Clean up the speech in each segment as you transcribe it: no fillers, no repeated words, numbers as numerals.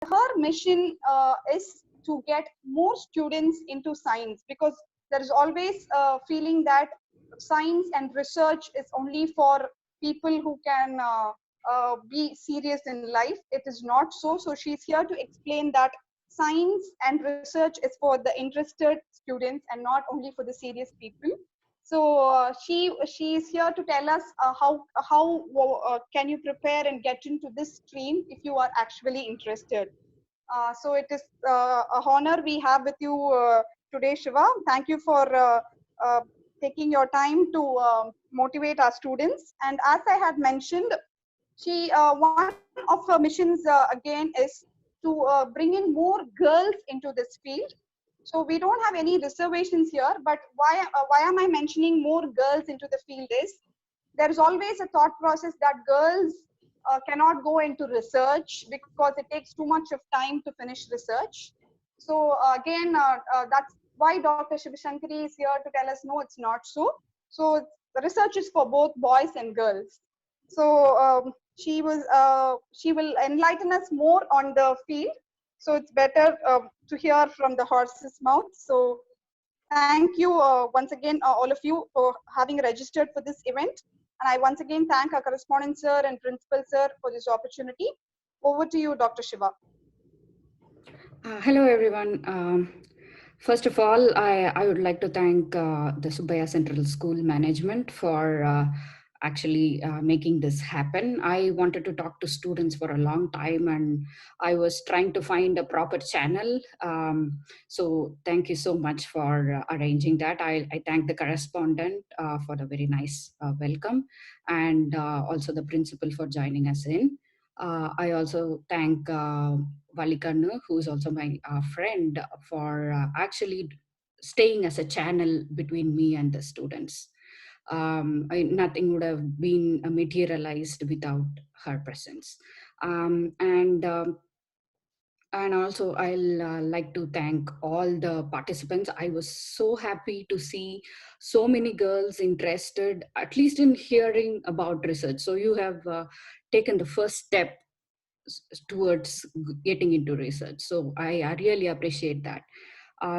her mission is to get more students into science, because there is always a feeling that science and research is only for people who can be serious in life. It is not so. So she's here to explain that science and research is for the interested students and not only for the serious people. So she is here to tell us how can you prepare and get into this stream if you are actually interested. So it is a honor we have with you today, Shiva. Thank you for uh, taking your time to motivate our students. And as I had mentioned, one of her missions again is to bring in more girls into this field. So we don't have any reservations here, but why am I mentioning more girls into the field is there is always a thought process that girls cannot go into research because it takes too much of time to finish research. So again, that's why Dr. Shivashankari is here to tell us, no, it's not so. So the research is for both boys and girls. So she will enlighten us more on the field. So it's better to hear from the horse's mouth. So thank you once again, all of you, for having registered for this event. And I once again thank our correspondent sir and principal sir for this opportunity. Over to you, Dr. Shiva. Hello, everyone. First of all, I would like to thank the Subbiah Central School management for actually making this happen. I wanted to talk to students for a long time, and I was trying to find a proper channel. So thank you so much for arranging that. I thank the correspondent for the very nice welcome, and also the principal for joining us in. I also thank Valikanu, who is also my friend, for actually staying as a channel between me and the students. Nothing would have been materialized without her presence. Um, and um, and also, I'll like to thank all the participants. I was so happy to see so many girls interested, at least in hearing about research. So you have taken the first step towards getting into research. So I really appreciate that.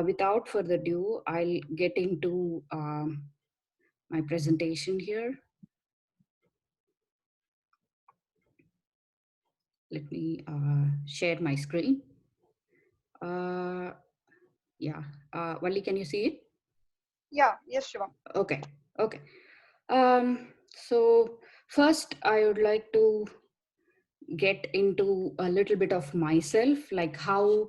Without further ado, I'll get into my presentation here. Let me share my screen. Uh, yeah, Wally, can you see it? Yeah, yes, Shiva. Okay, okay. So first, I would like to get into a little bit of myself, like how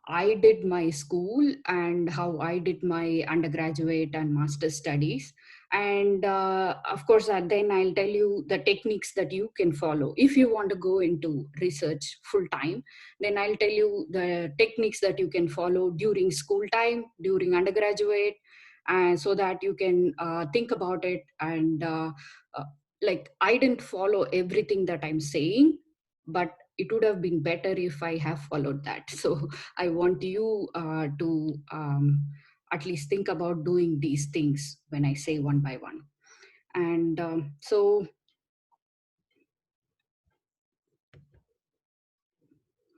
I did my school and how I did my undergraduate and master's studies. And of course, then I'll tell you the techniques that you can follow. If you want to go into research full time, then I'll tell you the techniques that you can follow during school time, during undergraduate, so that you can think about it. And uh, like, I didn't follow everything that I'm saying, but it would have been better if I have followed that. So I want you to at least think about doing these things when I say one by one. And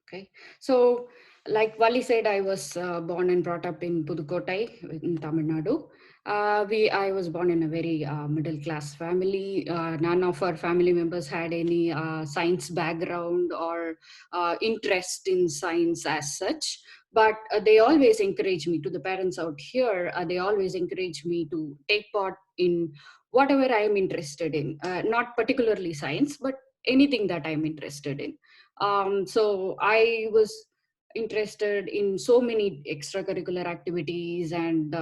okay. So, like Wali said, I was born and brought up in Pudukkottai in Tamil Nadu. I was born in a very middle class family. None of our family members had any science background or interest in science as such. But they always encourage me, to the parents out here, they always encourage me to take part in whatever I am interested in, not particularly science, but anything that I'm interested in. So I was interested in so many extracurricular activities, and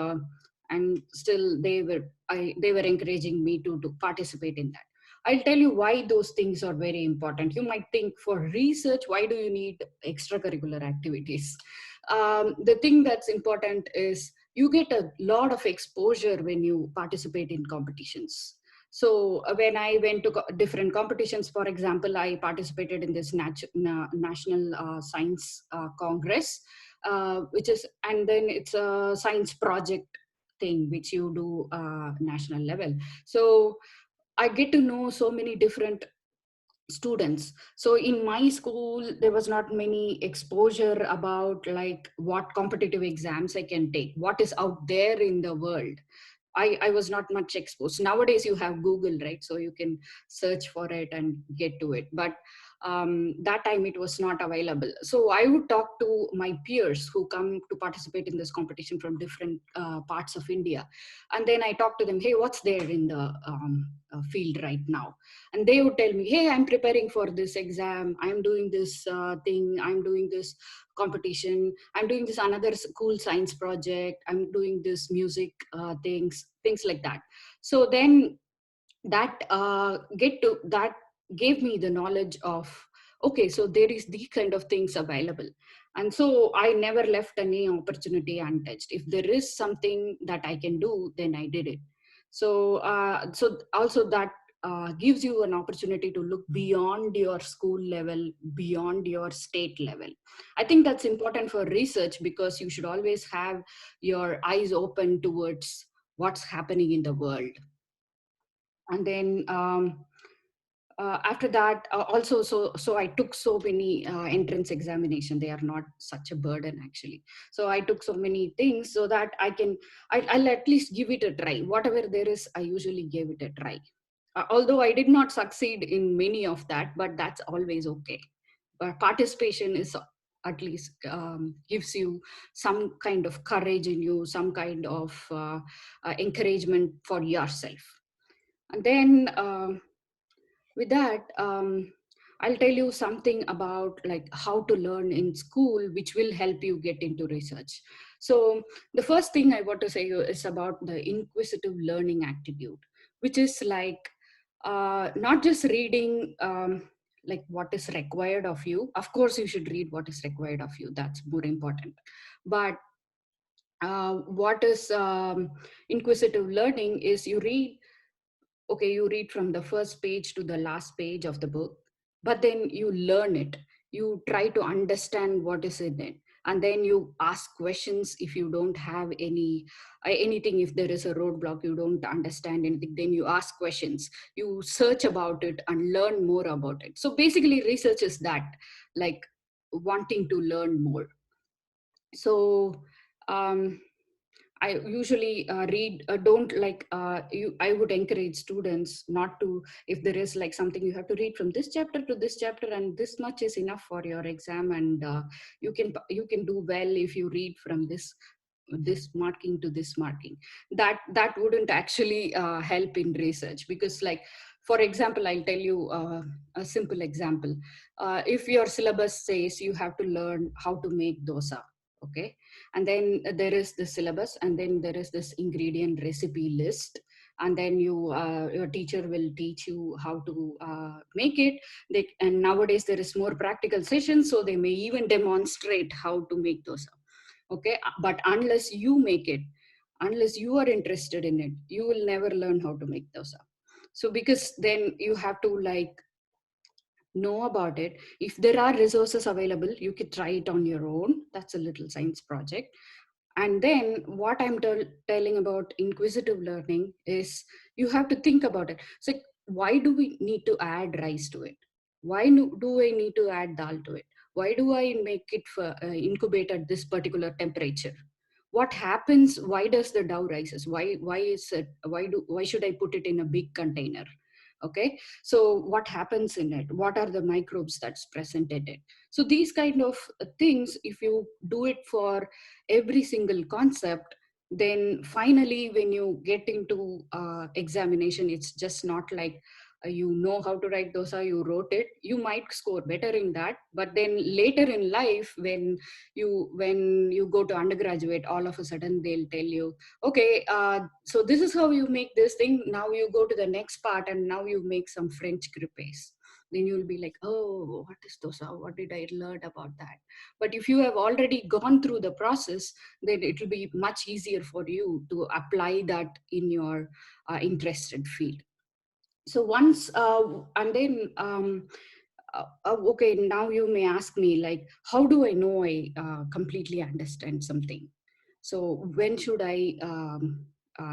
still they were encouraging me to participate in that. I'll tell you why those things are very important. You might think, for research, why do you need extracurricular activities? The thing that's important is you get a lot of exposure when you participate in competitions. So when I went to different competitions, for example, I participated in this National Science Congress, which is, and then it's a science project thing which you do national level. So I get to know so many different students. So in my school there was not many exposure about like what competitive exams I can take, what is out there in the world. I was not much exposed. Nowadays you have Google, right? So you can search for it and get to it. But that time it was not available. So I would talk to my peers who come to participate in this competition from different parts of India. And then I talk to them, hey, what's there in the field right now? And they would tell me, hey, I'm preparing for this exam. I'm doing this thing. I'm doing this competition. I'm doing this another cool science project. I'm doing this music things like that. So then that gave me the knowledge of, okay, so there is these kind of things available. And so I never left any opportunity untouched. If there is something that I can do, then I did it. So also that gives you an opportunity to look beyond your school level, beyond your state level. I think that's important for research, because you should always have your eyes open towards what's happening in the world. And then after that also, so I took so many entrance examination. They are not such a burden actually. So I took so many things so that I'll at least give it a try. Whatever there is, I usually gave it a try. Although I did not succeed in many of that, but that's always okay. But participation is at least gives you some kind of courage in you, some kind of encouragement for yourself. And then with that, I'll tell you something about like how to learn in school, which will help you get into research. So the first thing I want to say is about the inquisitive learning attitude, which is like not just reading like what is required of you. Of course you should read what is required of you, that's more important. But what is inquisitive learning is you read, okay, you read from the first page to the last page of the book, but then you learn it. You try to understand what is in it. And then you ask questions if you don't have anything, if there is a roadblock, you don't understand anything, then you ask questions, you search about it and learn more about it. So basically research is that, like wanting to learn more. So I usually read, don't like, I would encourage students not to, if there is like something you have to read from this chapter to this chapter and this much is enough for your exam, and you can do well if you read from this marking to this marking. That wouldn't actually help in research, because like, for example, I'll tell you a simple example. If your syllabus says you have to learn how to make dosa, okay, and then there is the syllabus, and then there is this ingredient recipe list, and then your teacher will teach you how to make it. And nowadays there is more practical sessions, so they may even demonstrate how to make dosa, okay. But unless you make it, unless you are interested in it, you will never learn how to make dosa. So because then you have to like know about it. If there are resources available, you could try it on your own. That's a little science project. And then what I'm telling about inquisitive learning is you have to think about it. So why do we need to add rice to it? Why do I need to add dal to it? Why do I make it for, incubate at this particular temperature? What happens? Why does the dough rises? Why is it? Why should I put it in a big container? Okay, so what happens in it? What are the microbes that's present in it? So these kind of things, if you do it for every single concept, then finally when you get into examination, it's just not like you know how to write dosa, you wrote it. You might score better in that, but then later in life, when you go to undergraduate, all of a sudden they'll tell you, okay, so this is how you make this thing. Now you go to the next part and now you make some French crepes. Then you'll be like, oh, what is dosa? What did I learn about that? But if you have already gone through the process, then it will be much easier for you to apply that in your interested field. So once, and then, okay, now you may ask me, like, how do I know I completely understand something? So when should I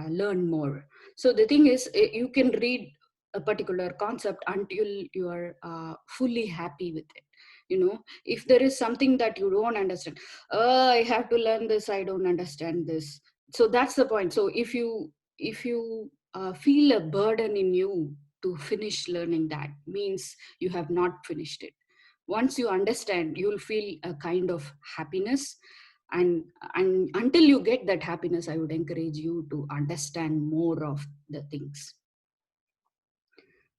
learn more? So the thing is, you can read a particular concept until you are fully happy with it. If there is something that you don't understand, I have to learn this, I don't understand this. So that's the point. So if you feel a burden in you to finish learning, that means you have not finished it. Once you understand, you'll feel a kind of happiness. And and until you get that happiness, I would encourage you to understand more of the things.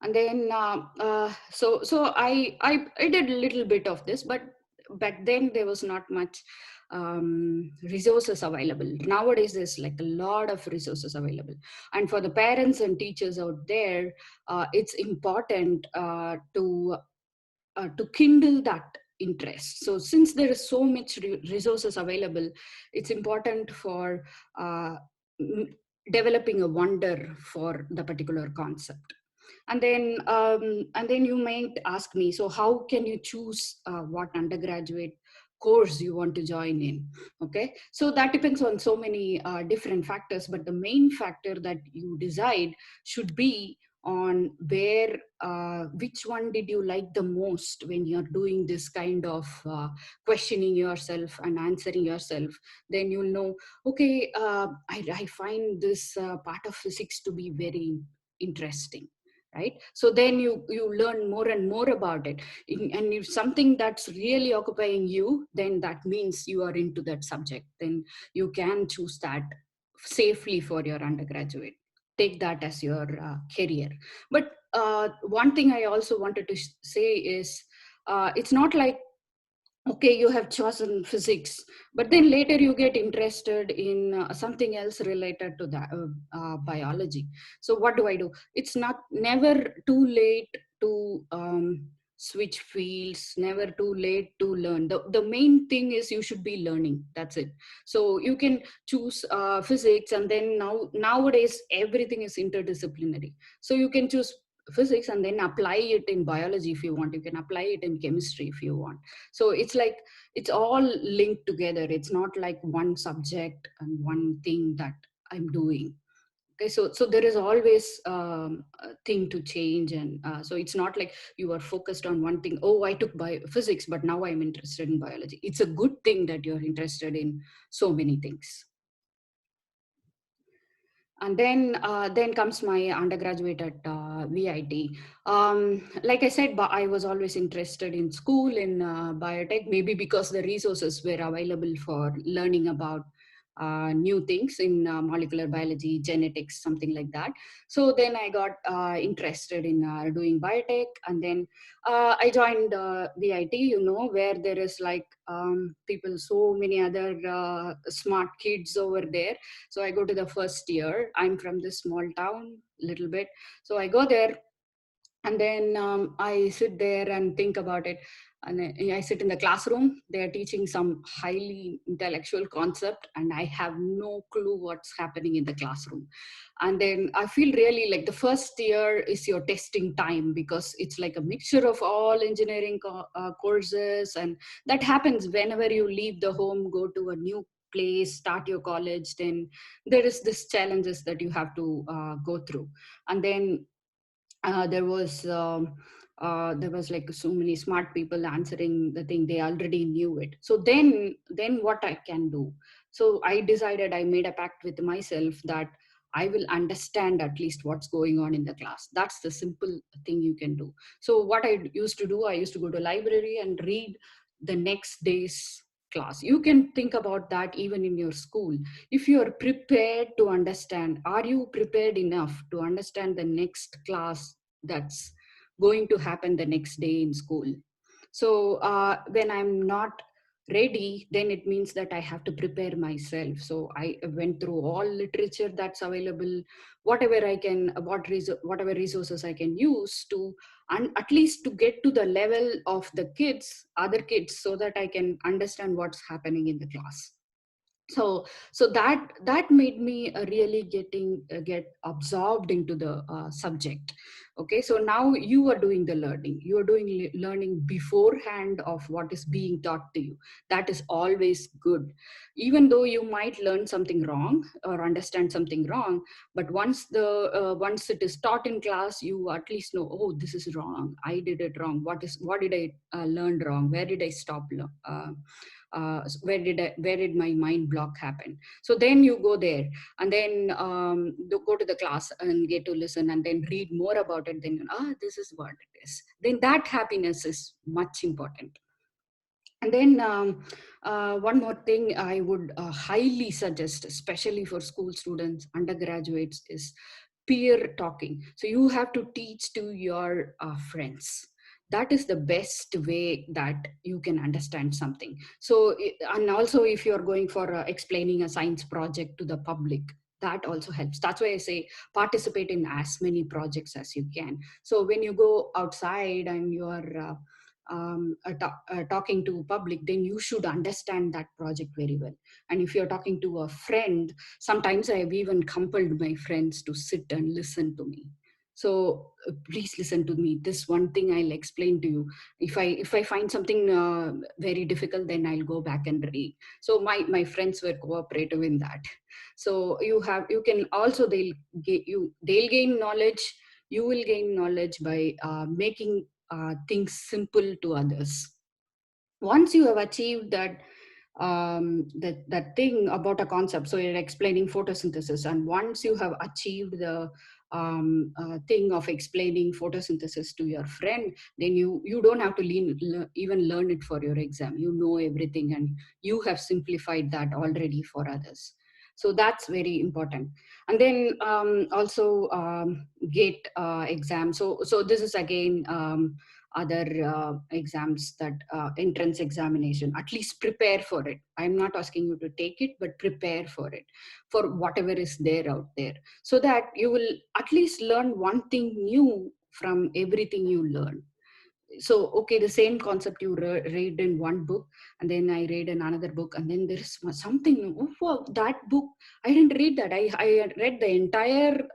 And then I did a little bit of this, but back then there was not much resources available. Nowadays there's like a lot of resources available, and for the parents and teachers out there, it's important to kindle that interest. So since there is so much resources available, it's important for uh, m- developing a wonder for the particular concept. And then you might ask me, so how can you choose what undergraduate course you want to join in? Okay, so that depends on so many different factors, but the main factor that you decide should be on where which one did you like the most when you're doing this kind of questioning yourself and answering yourself. Then you'll know, okay, I find this part of physics to be very interesting, right? So then you learn more and more about it. And if something that's really occupying you, then that means you are into that subject. Then you can choose that safely for your undergraduate. Take that as your career. But one thing I also wanted to say is, it's not like, okay, you have chosen physics, but then later you get interested in something else related to that biology. So what do I do? It's not never too late to switch fields, never too late to learn. The main thing is you should be learning, that's it. So you can choose physics, and then nowadays everything is interdisciplinary. So you can choose physics and then apply it in biology if you want. You can apply it in chemistry if you want. So it's like it's all linked together. It's not like one subject and one thing that I'm doing. Okay, so there is always a thing to change. And so it's not like you are focused on one thing. Oh, I took physics, but now I'm interested in biology. It's a good thing that you're interested in so many things. And then comes my undergraduate at VIT. Like I said, I was always interested in school in biotech, maybe because the resources were available for learning about new things in molecular biology, genetics, something like that. So then I got interested in doing biotech. And then I joined VIT, where there is like people, so many other smart kids over there. So I go to the first year. I'm from this small town, little bit. So I go there, and then I sit there and think about it. And then I sit in the classroom. They are teaching some highly intellectual concept, and I have no clue what's happening in the classroom. And then I feel really like the first year is your testing time, because it's like a mixture of all engineering courses, and that happens whenever you leave the home, go to a new place, start your college. Then there is this challenges that you have to go through. And then uh, there was um, there was like so many smart people answering the thing. They already knew it. So then what I can do? So I decided, I made a pact with myself that I will understand at least what's going on in the class. That's the simple thing you can do. So what I used to do, I used to go to library and read the next day's class. You can think about that even in your school. If you are prepared to understand, are you prepared enough to understand the next class that's going to happen the next day in school? So when I'm not ready, then it means that I have to prepare myself. So I went through all literature that's available, whatever I can, whatever resources I can use to, and at least to get to the level of the kids, other kids, so that I can understand what's happening in the class. So that made me really get absorbed into the subject. Okay, so now you are doing the learning, you are doing learning beforehand of what is being taught to you. That is always good, even though you might learn something wrong or understand something wrong. But once it is taught in class, you at least know, oh, this is wrong, I did it wrong, what did I learn wrong, where did I stop where did my mind block happen. So then you go there, and then go to the class and get to listen and then read more about it. Then this is what it is. Then that happiness is much important. And then one more thing I would highly suggest, especially for school students, undergraduates, is peer talking. So you have to teach to your friends. That is the best way that you can understand something. So, and also if you're going for explaining a science project to the public, that also helps. That's why I say participate in as many projects as you can. So when you go outside and you're talking to public, then you should understand that project very well. And if you're talking to a friend, sometimes I've even compelled my friends to sit and listen to me. So please listen to me, this one thing I'll explain to you. If I find something very difficult, then I'll go back and read. So my friends were cooperative in that. So you can also, they'll gain knowledge, you will gain knowledge by making things simple to others. Once you have achieved that thing about a concept, so you're explaining photosynthesis, and once you have achieved the thing of explaining photosynthesis to your friend, then you don't have to even learn it for your exam. You know everything, and you have simplified that already for others. So that's very important. And then also gate exam. So this is again other exams, that entrance examination. At least prepare for it. I'm not asking you to take it, but prepare for it, for whatever is there out there, so that you will at least learn one thing new from everything you learn. So okay, the same concept you read in one book, and then I read in another book, and then there is something, oh, wow, that book I didn't read that. I read the entire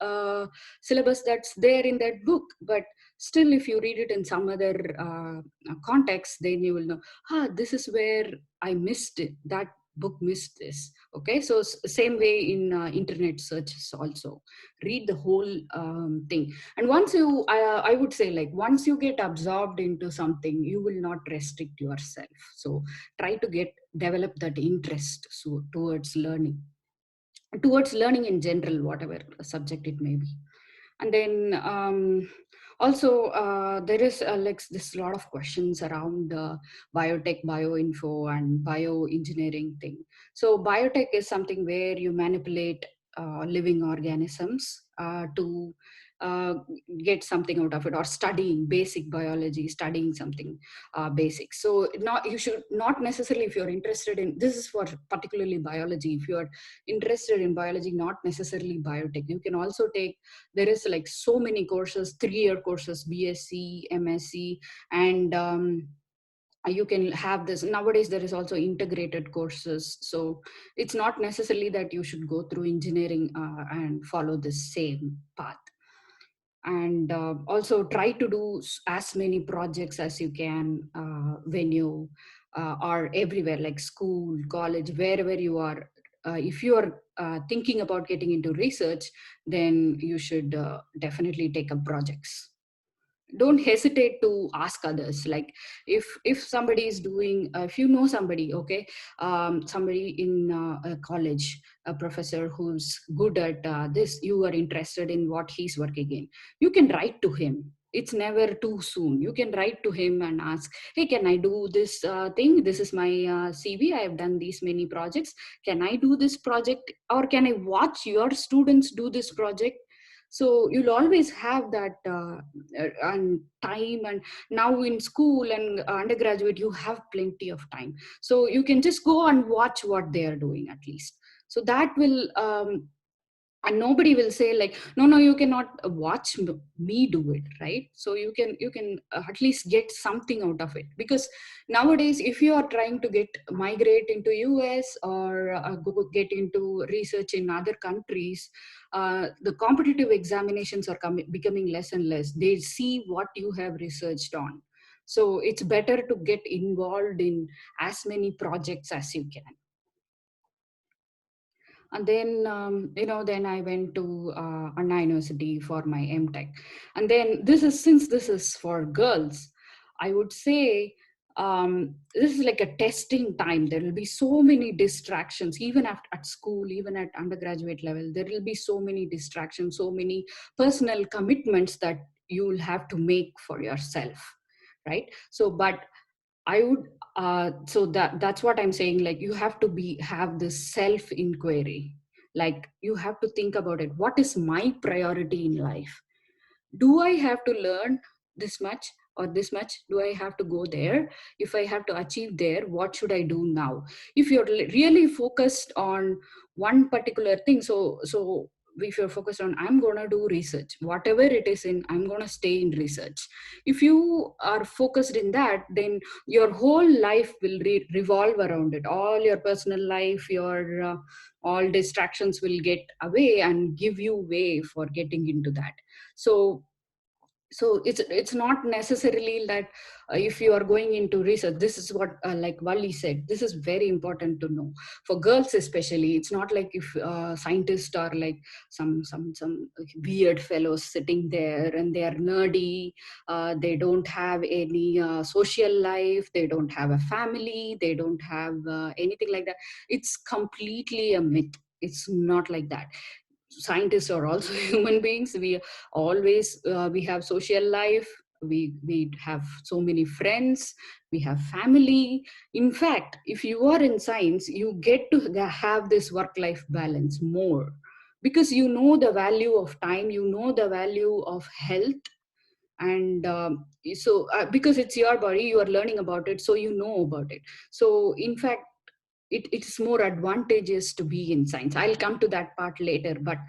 syllabus that's there in that book, but still if you read it in some other context, then you will know, this is where I missed it, that book missed this. Okay, so same way in internet searches also. Read the whole thing. And once you I would say, like, once you get absorbed into something, you will not restrict yourself. So try to develop that interest towards learning in general, whatever subject it may be. And then also there is like this lot of questions around biotech, bioinfo, and bioengineering thing. So biotech is something where you manipulate living organisms to uh, get something out of it, or studying basic biology, studying something basic. So not, you should not necessarily, if you're interested in, this is for particularly biology, if you're interested in biology, not necessarily biotech, you can also take, there is like so many courses, 3-year courses, BSc, MSc, and you can have this nowadays. There is also integrated courses, so it's not necessarily that you should go through engineering and follow the same path. And also try to do as many projects as you can when you are everywhere, like school, college, wherever you are. If you are thinking about getting into research, then you should definitely take up projects. Don't hesitate to ask others. Like if somebody is doing if you know somebody, okay, somebody in a college, a professor who's good at this, you are interested in what he's working in, you can write to him. It's never too soon. You can write to him and ask, hey, can I do this thing, this is my CV, I have done these many projects, can I do this project, or can I watch your students do this project? So you'll always have that and time. And now in school and undergraduate, you have plenty of time, so you can just go and watch what they are doing at least. So that will and nobody will say like, no, no, you cannot watch me do it, right? So you can at least get something out of it. Because nowadays, if you are trying to get migrate into US, or go get into research in other countries, the competitive examinations are becoming less and less. They see what you have researched on. So it's better to get involved in as many projects as you can. And then then I went to Anna University for my MTech. And then since this is for girls, I would say this is like a testing time. There will be so many distractions, even at school, even at undergraduate level. There will be so many distractions, so many personal commitments that you will have to make for yourself, right? So but I would so that's what I'm saying. Like, you have to have this self inquiry. Like, you have to think about it. What is my priority in life? Do I have to learn this much or this much? Do I have to go there? If I have to achieve there, what should I do now? If you're really focused on one particular thing, so if you're focused on, I'm going to do research, whatever it is, in I'm going to stay in research. If you are focused in that, then your whole life will revolve around it. All your personal life, your all distractions will get away and give you way for getting into that. So it's not necessarily that if you are going into research, this is what like Wally said, this is very important to know. For girls especially, it's not like if scientists are like some weird fellows sitting there and they are nerdy, they don't have any social life, they don't have a family, they don't have anything like that. It's completely a myth. It's not like that. Scientists are also human beings. We always we have social life, we have so many friends, we have family. In fact, if you are in science, you get to have this work life balance more, because you know the value of time, you know the value of health. And because it's your body, you are learning about it, so you know about it. So in fact, it's more advantageous to be in science. I'll come to that part later. But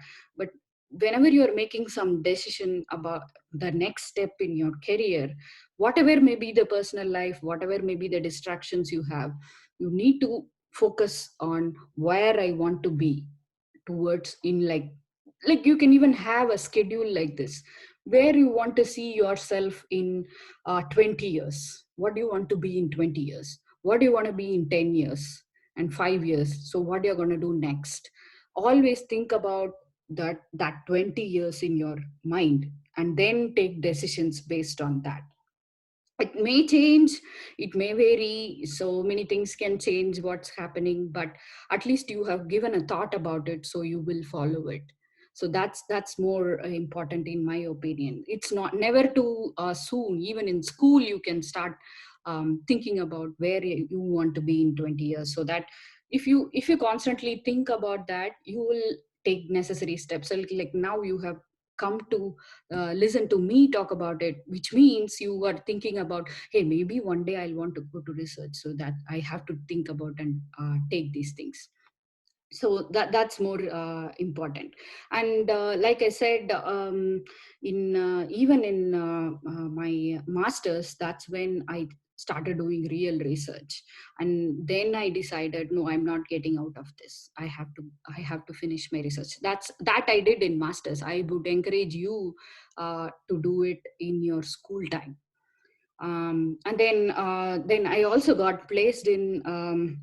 whenever you're making some decision about the next step in your career, whatever may be the personal life, whatever may be the distractions you have, you need to focus on where I want to be towards, in like you can even have a schedule like this, where you want to see yourself in 20 years. What do you want to be in 20 years? What do you want to be in 10 years and 5 years? So what you're going to do next? Always think about that 20 years in your mind, and then take decisions based on that. It may change, it may vary, so many things can change what's happening, but at least you have given a thought about it, so you will follow it. So that's more important in my opinion. It's not never too soon. Even in school, you can start thinking about where you want to be in 20 years, so that if you constantly think about that, you will take necessary steps. So like now you have come to listen to me talk about it, which means you are thinking about, hey, maybe one day I'll want to go to research, so that I have to think about and take these things. So that's more important. And like I said, in even in my masters, that's when I started doing real research. And then I decided, no, I'm not getting out of this. I have to finish my research. That I did in masters. I would encourage you to do it in your school time. And then I also got placed in an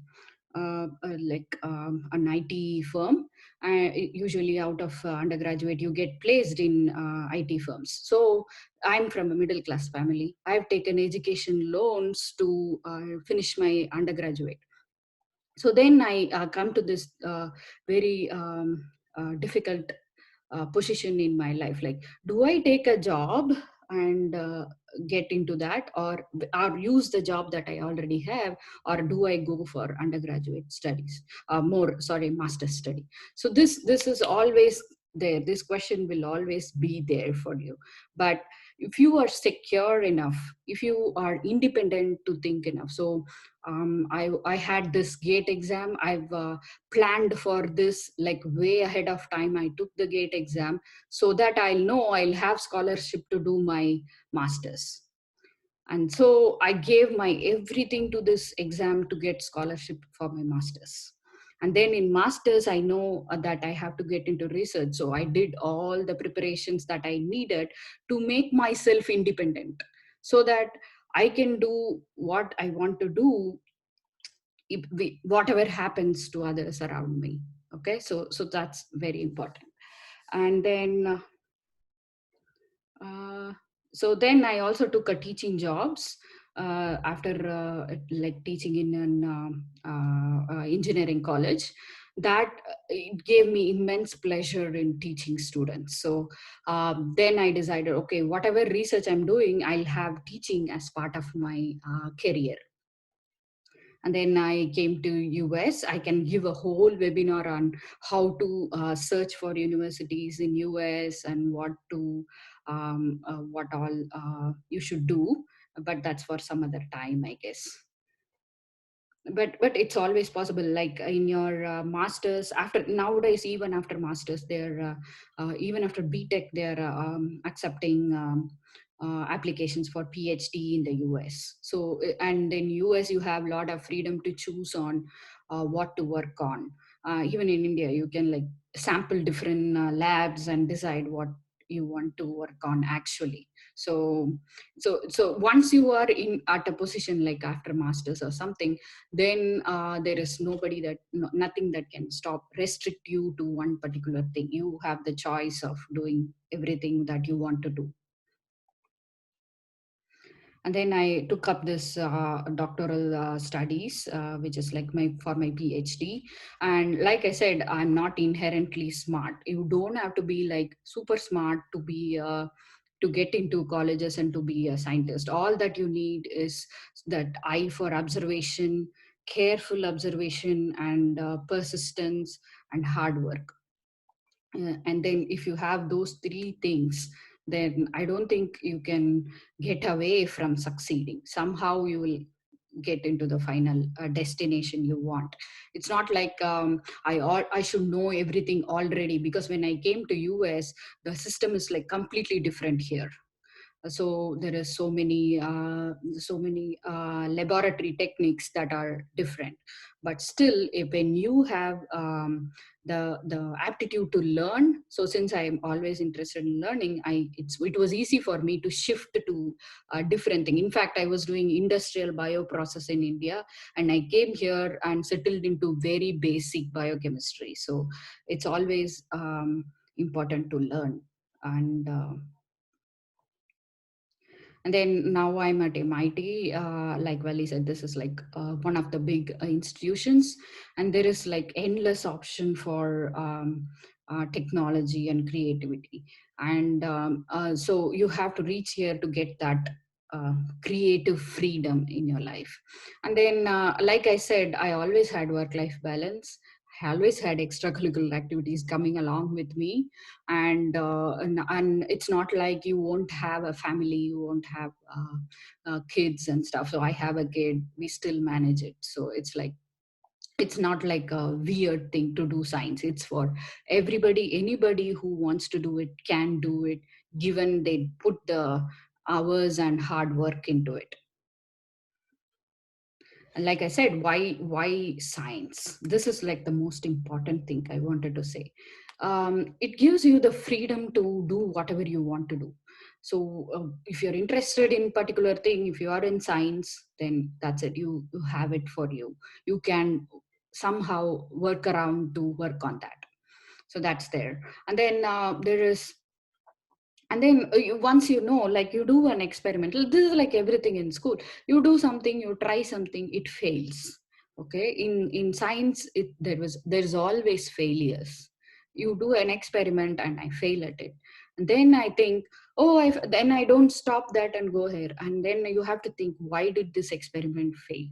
IT firm. Usually out of undergraduate, you get placed in IT firms. So I'm from a middle class family. I've taken education loans to finish my undergraduate. So then I come to this very difficult position in my life. Like, do I take a job and get into that, or use the job that I already have, or do I go for undergraduate studies, master study? So this is always there. This question will always be there for you. But if you are secure enough, if you are independent to think enough. So I had this gate exam. I've planned for this like way ahead of time. I took the gate exam so that I'll know I'll have scholarship to do my masters. And so I gave my everything to this exam to get scholarship for my masters. And then in masters, I know that I have to get into research. So I did all the preparations that I needed to make myself independent, so that I can do what I want to do, whatever happens to others around me. Okay, so that's very important. And then uh, so then I also took a teaching jobs after like teaching in an engineering college. That it gave me immense pleasure in teaching students. So then I decided, okay, whatever research I'm doing, I'll have teaching as part of my career. And then I came to US. I can give a whole webinar on how to search for universities in US and what all you should do, but that's for some other time, I guess. But it's always possible, like in your masters, after nowadays, even after masters, they're even after btech, they're accepting applications for phd in the us. So and in us you have a lot of freedom to choose on what to work on. Even in india you can like sample different labs and decide what you want to work on actually. So once you are in at a position like after masters or something, then there is nobody that nothing that can stop restrict you to one particular thing. You have the choice of doing everything that you want to do. And then I took up this doctoral studies, which is like my for my phd. And like I said, I'm not inherently smart. You don't have to be like super smart to get into colleges and to be a scientist. All that you need is that eye for observation, careful observation, and persistence and hard work. And then if you have those three things, then I don't think you can get away from succeeding. Somehow you will get into the final destination you want. It's not like I should know everything already, because when I came to us, the system is like completely different here. So there is so many laboratory techniques that are different. But still, if when you have the aptitude to learn, so since I am always interested in learning, it was easy for me to shift to a different thing. In fact, I was doing industrial bioprocess in India, and I came here and settled into very basic biochemistry. So it's always important to learn. And then now I'm at MIT. Like Vali said, this is like one of the big institutions, and there is like endless option for technology and creativity. And so you have to reach here to get that creative freedom in your life. And then, like I said, I always had work-life balance. I always had extracurricular activities coming along with me. And it's not like you won't have a family, you won't have kids and stuff. So I have a kid, we still manage it. So it's not like a weird thing to do science. It's for everybody. Anybody who wants to do it can do it, given they put the hours and hard work into it. And like I said, why science? This is like the most important thing I wanted to say. It gives you the freedom to do whatever you want to do. So if you're interested in particular thing, if you are in science, then that's it. You have it for you. You can somehow work around to work on that. So that's there. And then there is and then once you know, like you do an experimental, this is like everything in school. You do something, you try something, it fails. Okay, in science, there's always failures. You do an experiment and I fail at it, and then I think, oh, then I don't stop that and go here, and then you have to think, why did this experiment fail?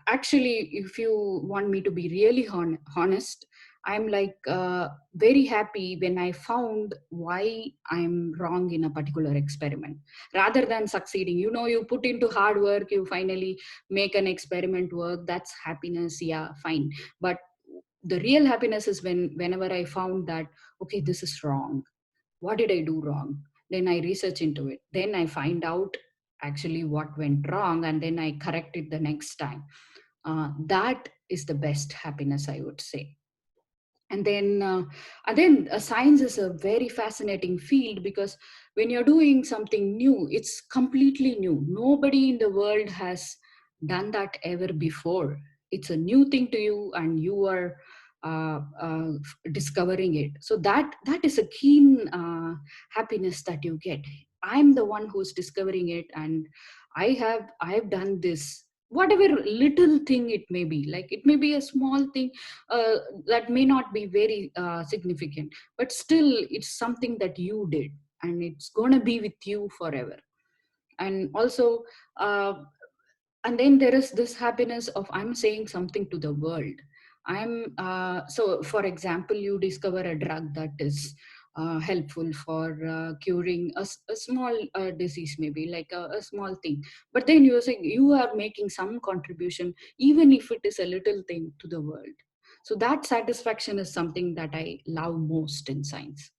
Actually, if you want me to be really honest, I'm like very happy when I found why I'm wrong in a particular experiment rather than succeeding. You know, you put into hard work, you finally make an experiment work. That's happiness. Yeah, fine. But the real happiness is whenever I found that, okay, this is wrong. What did I do wrong? Then I research into it. Then I find out actually what went wrong, and then I correct it the next time. That is the best happiness, I would say. And then science is a very fascinating field, because when you're doing something new, it's completely new. Nobody in the world has done that ever before. It's a new thing to you, and you are discovering it. So that is a keen happiness that you get. I'm the one who's discovering it, and I've done this, whatever little thing it may be. Like, it may be a small thing uh, that may not be very significant, but still it's something that you did, and it's going to be with you forever. And also, uh, and then there is this happiness of I'm saying something to the world. So for example, you discover a drug that is helpful for curing a small disease, maybe like a small thing. But then you're saying you are making some contribution, even if it is a little thing, to the world. So that satisfaction is something that I love most in science.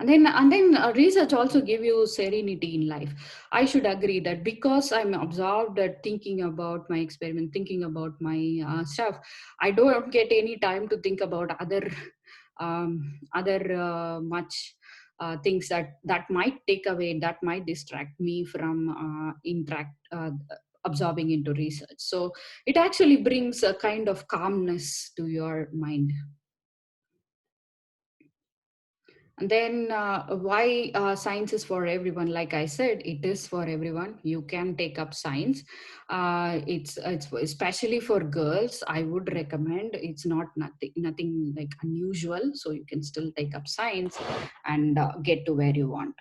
And then research also give you serenity in life. I should agree that, because I'm absorbed at thinking about my experiment, thinking about my stuff, I don't get any time to think about other much things that might take away, that might distract me from interact absorbing into research. So it actually brings a kind of calmness to your mind. And then why science is for everyone? Like I said, it is for everyone. You can take up science. It's especially for girls. I would recommend. It's not nothing like unusual. So you can still take up science and get to where you want.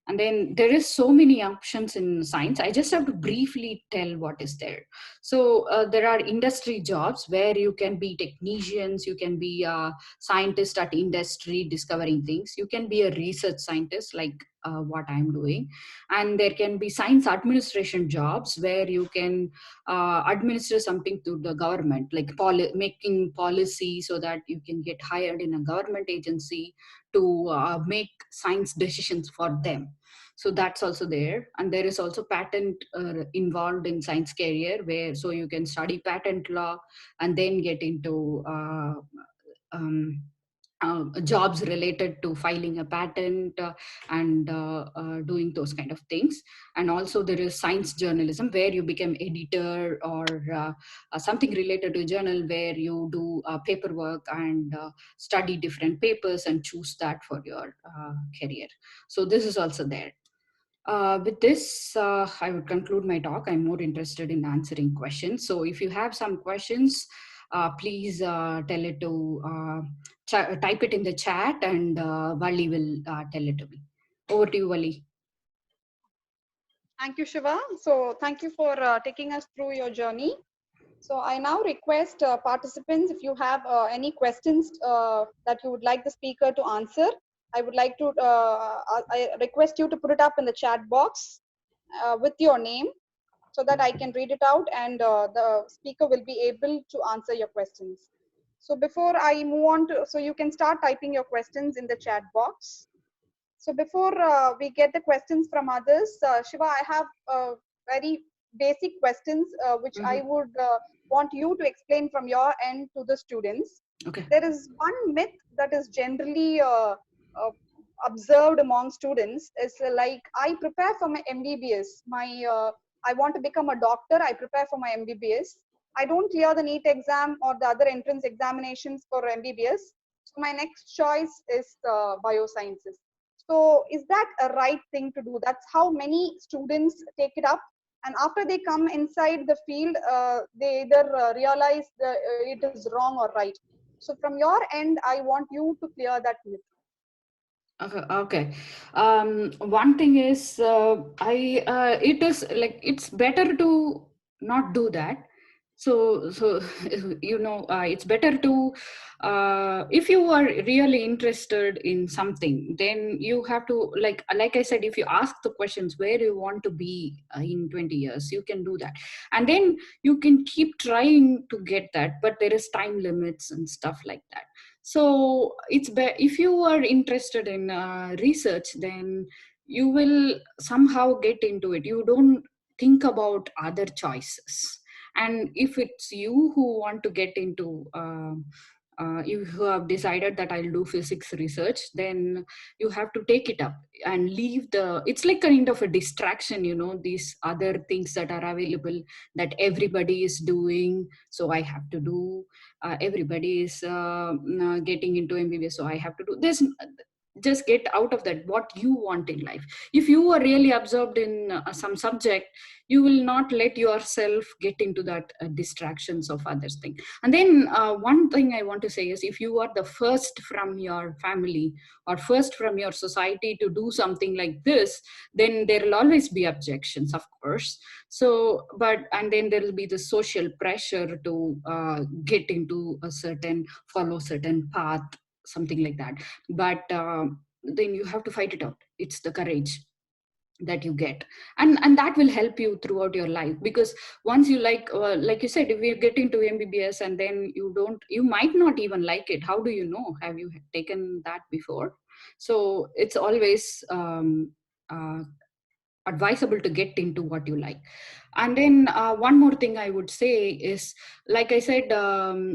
And then there is so many options in science. I just have to briefly tell what is there. So there are industry jobs where you can be technicians, you can be a scientist at industry discovering things, you can be a research scientist like what I'm doing. And there can be science administration jobs where you can administer something to the government, like making policy so that you can get hired in a government agency to make science decisions for them. So that's also there. And there is also patent involved in science career, where so you can study patent law and then get into um, jobs related to filing a patent and doing those kind of things. And also there is science journalism, where you become editor or something related to journal, where you do paperwork and study different papers and choose that for your career. So this is also there. With this, I would conclude my talk. I'm more interested in answering questions. So if you have some questions, please tell it to type it in the chat, and Vali will tell it to me. Over to you, Vali. Thank you, Shiva. So thank you for taking us through your journey. So I now request participants, if you have any questions that you would like the speaker to answer, I would like to, I request you to put it up in the chat box with your name, so that I can read it out and the speaker will be able to answer your questions. So before I move on to, so you can start typing your questions in the chat box. So before we get the questions from others, Shiva, I have very basic questions which I would want you to explain from your end to the students. Okay. There is one myth that is generally observed among students is like, I prepare for my MBBS. I want to become a doctor. I prepare for my MBBS. I don't clear the NEET exam or the other entrance examinations for MBBS. So my next choice is biosciences. So is that a right thing to do? That's how many students take it up. And after they come inside the field, they either realize it is wrong or right. So from your end, I want you to clear that myth. Okay. One thing is, it is like, it's better to not do that. So it's better to, if you are really interested in something, then you have to, like I said, if you ask the questions where you want to be in 20 years, you can do that, and then you can keep trying to get that, but there is time limits and stuff like that. So if you are interested in research, then you will somehow get into it. You don't think about other choices. And if it's you who want to get into you who have decided that I'll do physics research, then you have to take it up and leave the, it's like kind of a distraction, these other things that are available that everybody is doing, so I have to do. Everybody is getting into MBBS, so I have to do this. Just get out of that what you want in life. If you are really absorbed in some subject, you will not let yourself get into that distractions of others thing. And then one thing I want to say is, if you are the first from your family or first from your society to do something like this, then there will always be objections, of course. So and then there will be the social pressure to get into a certain, follow certain path, something like that. But then you have to fight it out. It's the courage that you get, and that will help you throughout your life. Because once you, like you said, if you get into MBBS and then you might not even like it, how do you know? Have you taken that before? So it's always uh, advisable to get into what you like. And then one more thing I would say is, like I said,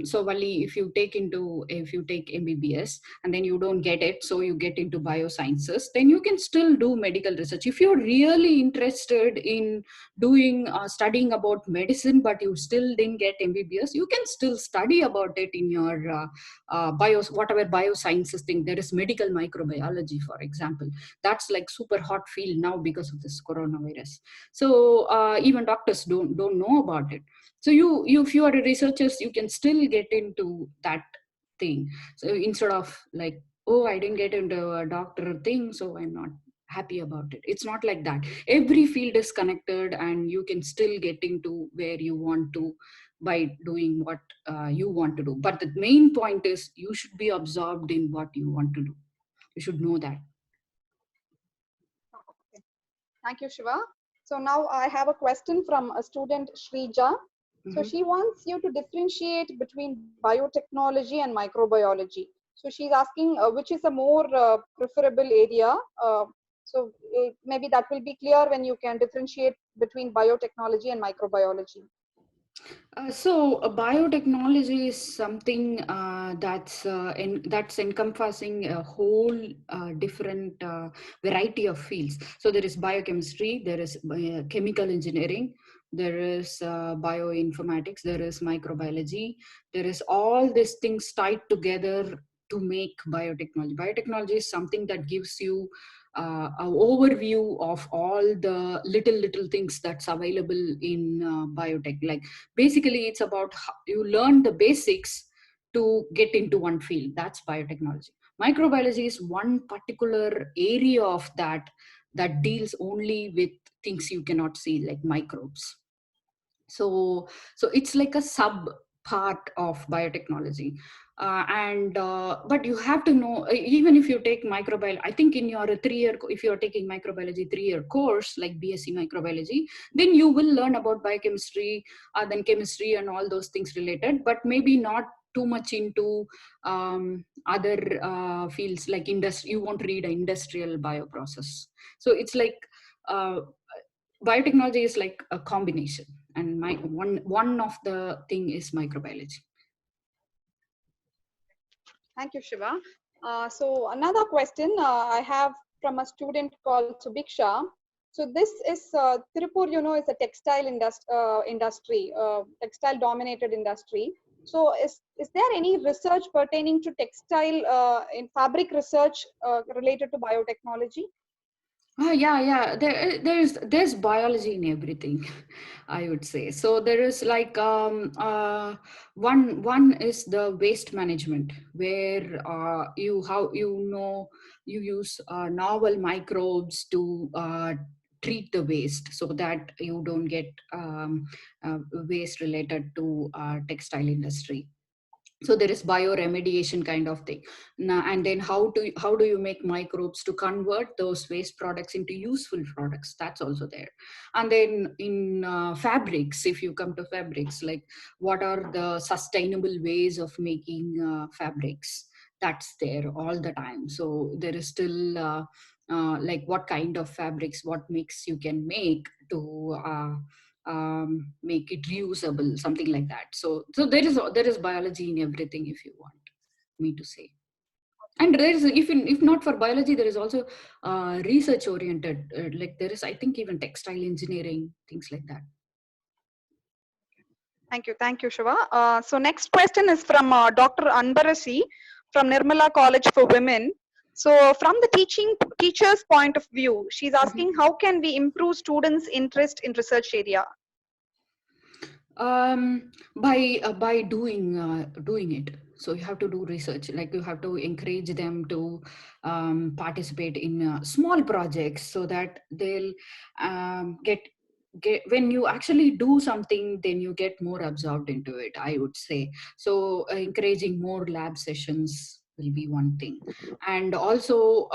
so Vali, if you take MBBS and then you don't get it, so you get into biosciences, then you can still do medical research. If you're really interested in doing studying about medicine, but you still didn't get MBBS, you can still study about it in your whatever biosciences thing. There is medical microbiology, for example. That's like super hot field now because of this coronavirus. So even doctors don't know about it. So you if you are a researcher, you can still get into that thing. So instead of like, oh, I didn't get into a doctor thing, so I'm not happy about it. It's not like that. Every field is connected, and you can still get into where you want to by doing what you want to do. But the main point is, you should be absorbed in what you want to do. You should know that. Okay. Thank you, Shiva. So now I have a question from a student, Shrija. So Mhm. she wants you to differentiate between biotechnology and microbiology. So she's asking which is a more preferable area. So maybe that will be clear when you can differentiate between biotechnology and microbiology. Biotechnology is something that's encompassing a whole different variety of fields. So there is biochemistry, there is chemical engineering, there is bioinformatics, there is microbiology. There is all these things tied together to make biotechnology. Biotechnology is something that gives you an overview of all the little things that's available in biotech. Like, basically it's about how you learn the basics to get into one field. That's biotechnology. Microbiology is one particular area of that deals only with things you cannot see, like microbes. So it's like a sub part of biotechnology. And but you have to know, even if you take microbiology, I think in your 3 year, if you're taking microbiology 3 year course like BSc microbiology, then you will learn about biochemistry, then chemistry and all those things related, but maybe not too much into other fields like industry. You won't read an industrial bioprocess. So it's like uh, biotechnology is like a combination, and my one of the thing is microbiology. Thank you, Shiva. So another question I have from a student called Subiksha. So this is Tirupur, is a textile industry, textile dominated industry. So is there any research pertaining to textile in fabric research related to biotechnology? Yeah. There's biology in everything, I would say. So there is like one is the waste management, where you use novel microbes to treat the waste so that you don't get waste related to textile industry. So there is bioremediation kind of thing now. And then how do you make microbes to convert those waste products into useful products, that's also there. And then in fabrics, if you come to fabrics, like what are the sustainable ways of making fabrics, that's there all the time. So there is still like what kind of fabrics, what mix you can make to make it reusable, something like that. So there is biology in everything, if you want me to say. And there is, if not for biology, there is also research oriented, like there is, I think, even textile engineering, things like that. Thank you, Shiva. So next question is from Dr. Anbarasi from Nirmala College for Women. So from the teacher's point of view, she's asking how can we improve students' interest in research area? By doing it. So you have to do research, like you have to encourage them to participate in small projects, so that they'll get when you actually do something, then you get more absorbed into it, I would say. So encouraging more lab sessions will be one thing, and also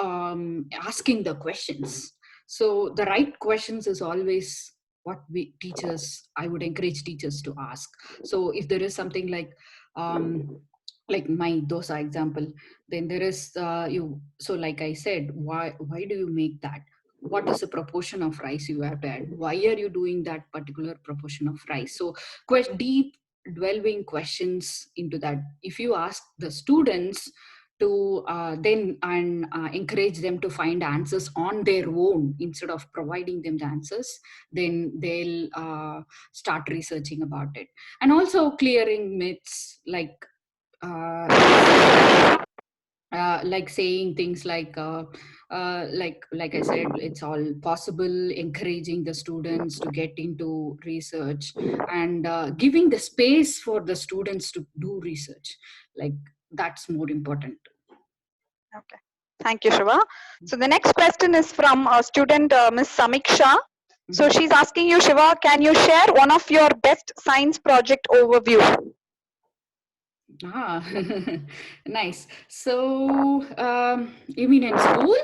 asking the questions. So the right questions is always what we teachers, I would encourage teachers to ask. So if there is something like my dosa example, then there is you so like I said, why do you make that, what is the proportion of rice you have to add, why are you doing that particular proportion of rice? So deep dwelling questions into that. If you ask the students to then and encourage them to find answers on their own instead of providing them the answers, then they'll start researching about it. And also clearing myths, like saying things like I said, it's all possible, encouraging the students to get into research, and giving the space for the students to do research, like that's more important. Okay. Thank you, Shiva. So the next question is from a student, Miss Samiksha. So Mhm. she's asking you, Shiva, can you share one of your best science project overview? Ah, nice. So, you mean in school?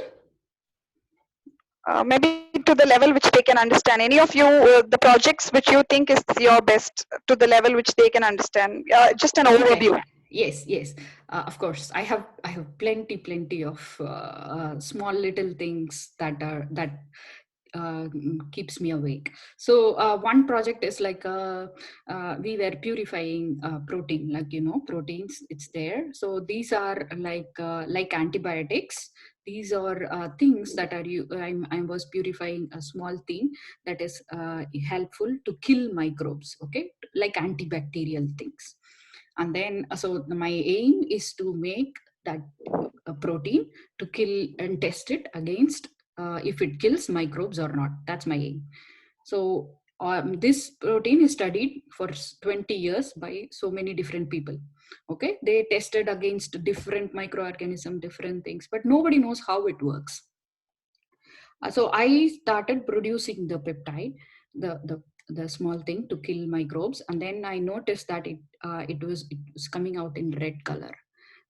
Maybe to the level which they can understand. Any of you, the projects which you think is your best to the level which they can understand. Just an Okay. overview. Yes, yes. Of course, I have plenty of small little things that keeps me awake. So one project is like we were purifying protein, like proteins. It's there. So these are like antibiotics. These are things that are you. I was purifying a small thing that is helpful to kill microbes. Okay, like antibacterial things. And then so my aim is to make that protein to kill and test it against if it kills microbes or not. That's my aim. So this protein is studied for 20 years by so many different people. Okay, they tested against different microorganisms, different things, but nobody knows how it works. So I started producing the peptide, the the the small thing to kill microbes, and then I noticed that it was coming out in red color.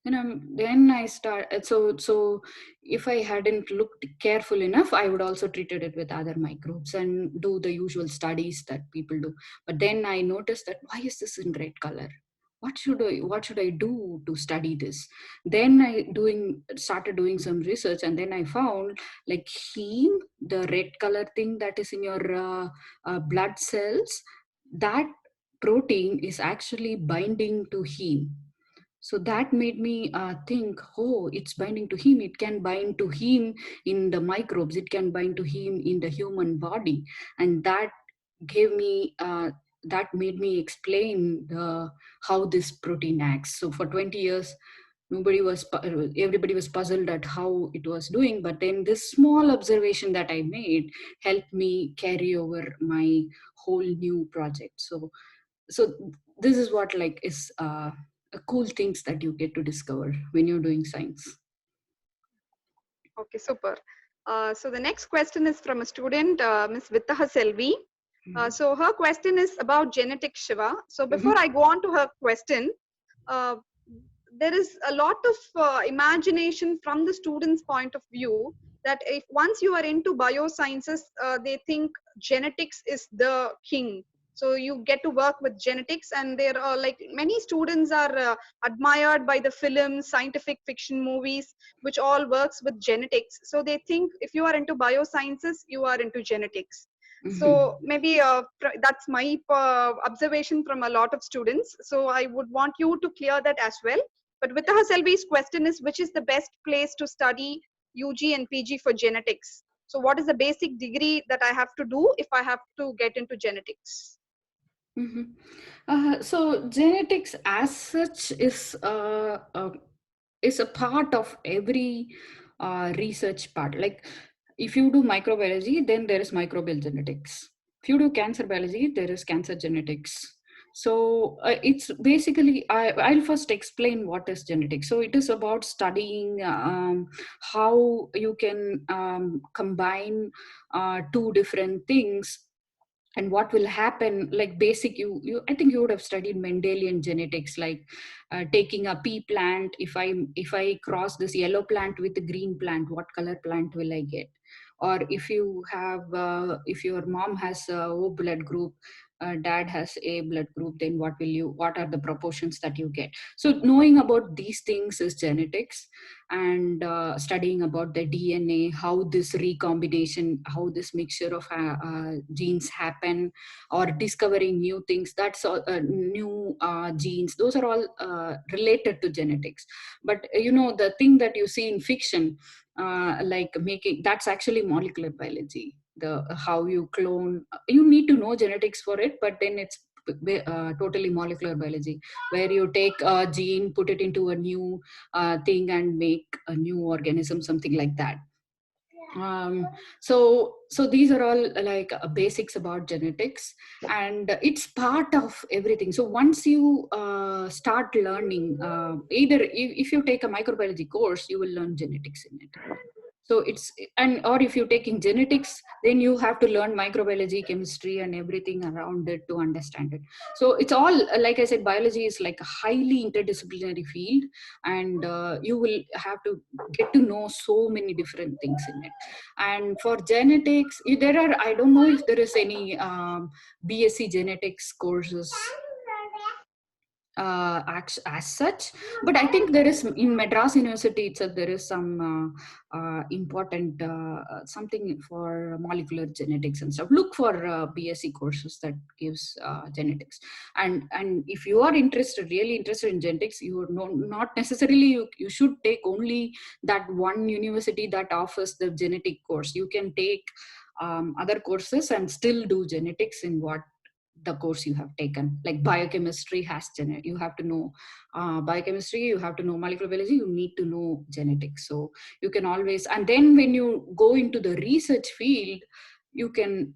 Then I start so if I hadn't looked careful enough, I would also treated it with other microbes and do the usual studies that people do. But then I noticed that why is this in red color? What should I do to study this? Then I doing started doing some research, and then I found like heme, the red color thing that is in your blood cells, that protein is actually binding to heme. So that made me think, oh, it's binding to heme. It can bind to heme in the microbes. It can bind to heme in the human body, and gave me that made me explain how this protein acts. So for 20 years, everybody was puzzled at how it was doing. But then this small observation that I made helped me carry over my whole new project. So this is what like is cool things that you get to discover when you're doing science. Okay, super. So the next question is from a student, Ms. Vittaha Selvi. So her question is about genetics, Shiva. So before Mhm. I go on to her question, uh, there is a lot of imagination from the student's point of view that if once you are into biosciences, they think genetics is the king. So you get to work with genetics, and there are like many students are admired by the films, scientific fiction movies, which all works with genetics. So they think if you are into biosciences, you are into genetics. So Mhm. maybe that's my observation from a lot of students. So I would want you to clear that as well. But Vitaha Selvi's question is, which is the best place to study UG and PG for genetics? So what is the basic degree that I have to do if I have to get into genetics? Mhm. So genetics as such is a part of every research part. Like if you do microbiology, then there is microbial genetics. If you do cancer biology, there is cancer genetics. So it's basically I'll first explain what is genetics. So it is about studying how you can combine two different things, and what will happen. Like basic, you I think you would have studied Mendelian genetics, like taking a pea plant. If I cross this yellow plant with a green plant, what color plant will I get? Or if your mom has a O blood group, dad has A blood group, then what are the proportions that you get? So knowing about these things is genetics. And studying about the DNA, how this recombination, how this mixture of genes happen, or discovering new things, that's all new genes, those are all related to genetics. But the thing that you see in fiction, like making, that's actually molecular biology. The how you clone, you need to know genetics for it, but then it's totally molecular biology, where you take a gene, put it into a new thing, and make a new organism, something like that. So these are all like basics about genetics, and it's part of everything. So once you start learning, either if you take a microbiology course, you will learn genetics in it. So it's, and or if you're taking genetics, then you have to learn microbiology, chemistry, and everything around it to understand it. So it's all, like I said, biology is like a highly interdisciplinary field, and you will have to get to know so many different things in it. And for genetics, there are, I don't know if there is any BSc genetics courses as such, but I think there is in Madras University itself, there is some important something for molecular genetics and stuff. Look for BSc courses that gives genetics. And if you are interested, really interested in genetics, you would know, not necessarily you should take only that one university that offers the genetic course. You can take other courses and still do genetics in what the course you have taken. Like biochemistry has you have to know biochemistry, you have to know molecular biology, you need to know genetics. So you can always, and then when you go into the research field, you can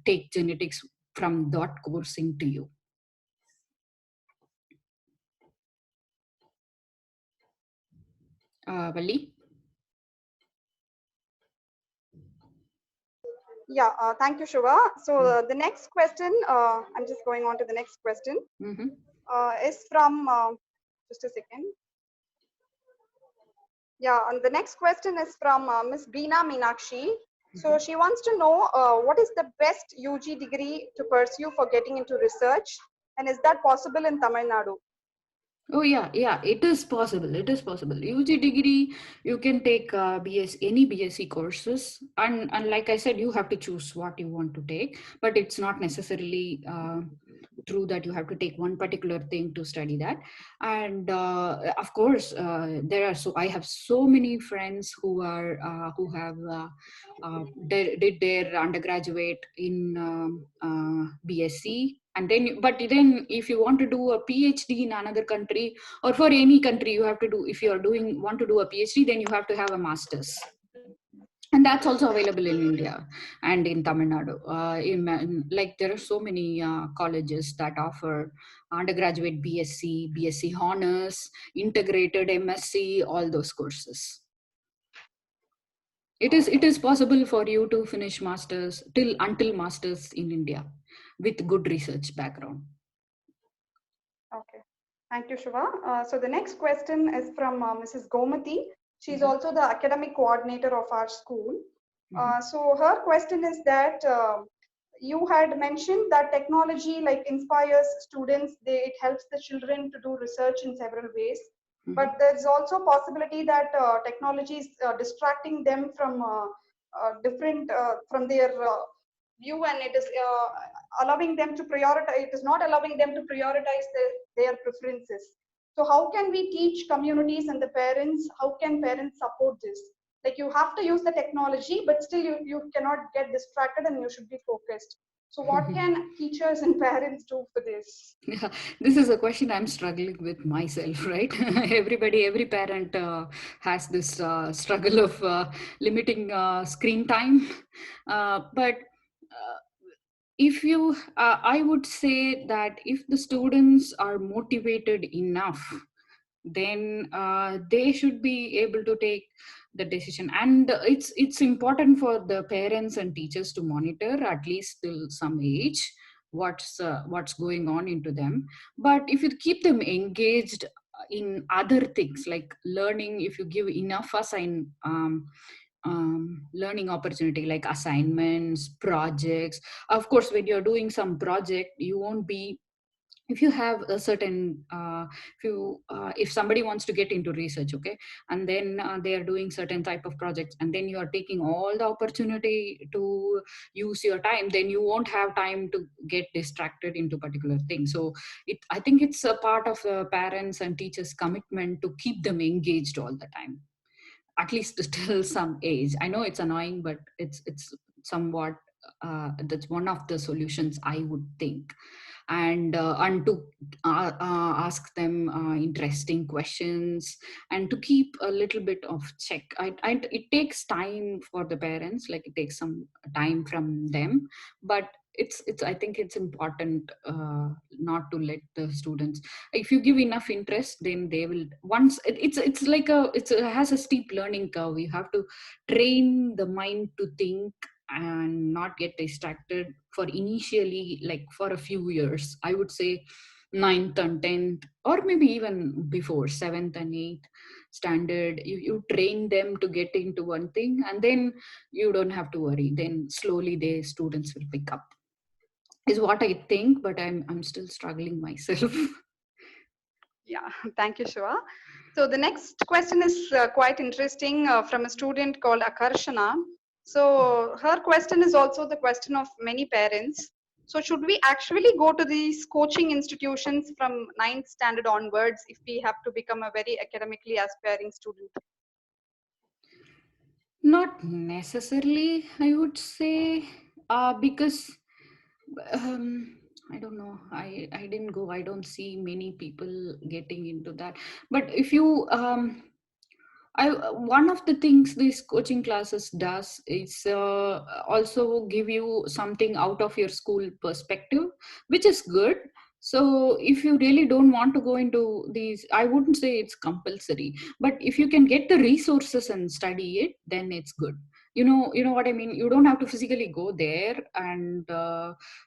take genetics from that course into you. Valli? Yeah, thank you, Shiva. So the next question, I'm just going on to the next question, Mm-hmm. is from, just a second. Yeah, and the next question is from Ms. Beena Meenakshi. So she wants to know what is the best UG degree to pursue for getting into research, and is that possible in Tamil Nadu? Oh yeah, yeah, it is possible. It is possible. UG degree, you can take any BSc courses, and like I said, you have to choose what you want to take. But it's not necessarily true that you have to take one particular thing to study that. And of course, there are, so I have so many friends who have did their undergraduate in BSc, and then, but then if you want to do a PhD in another country, or for any country, you have to do, if you are doing want to do a PhD, then you have to have a master's. And that's also available in India and in Tamil Nadu. Like there are so many colleges that offer undergraduate BSc honors, integrated MSc, all those courses. It is possible for you to finish masters till until masters in India with good research background. Okay. Thank you, Shiva. So the next question is from Mrs. Gomati. She's Mhm, also the academic coordinator of our school. mhm, So her question is that you had mentioned that technology like inspires students, it helps the children to do research in several ways. mhm. But there's also possibility that technology is distracting them from different from their view, and it is allowing them to prioritize. It is not allowing them to prioritize their preferences. So how can we teach communities and the parents? How can parents support this? Like you have to use the technology, but still you cannot get distracted and you should be focused. So what can teachers and parents do for this? Yeah, this is a question I'm struggling with myself, right? Every parent has this struggle of limiting screen time. But if you, I would say that if the students are motivated enough, then they should be able to take the decision. And it's important for the parents and teachers to monitor at least till some age what's going on into them. But if you keep them engaged in other things like learning, if you give enough learning opportunity like assignments, projects. Of course, when you're doing some project, you won't be, if you have a certain if somebody wants to get into research, okay, and then they are doing certain type of projects, and then you are taking all the opportunity to use your time, then you won't have time to get distracted into particular things. So I think it's a part of parents and teachers commitment to keep them engaged all the time, at least till some age. I know it's annoying, but it's somewhat that's one of the solutions I would think. And to ask them interesting questions, and to keep a little bit of check. It takes time for the parents, like it takes some time from them, but it's I think it's important not to let the students, if you give enough interest, then they will, once it's like it has a steep learning curve. You have to train the mind to think and not get distracted for initially, like for a few years, I would say ninth and 10th, or maybe even before 7th and 8th standard. You train them to get into one thing, and then you don't have to worry, then slowly the students will pick up, is what I think. But I'm still struggling myself. Yeah, thank you, Shiva. So the next question is quite interesting from a student called Akarshana. So her question is also the question of many parents. So should we actually go to these coaching institutions from ninth standard onwards if we have to become a very academically aspiring student? Not necessarily, I would say, because um, I don't know. I didn't go. I don't see many people getting into that. But if you one of the things these coaching classes does is also give you something out of your school perspective, which is good. So if you really don't want to go into these, I wouldn't say it's compulsory, but if you can get the resources and study it, then it's good. You know what I mean. You don't have to physically go there and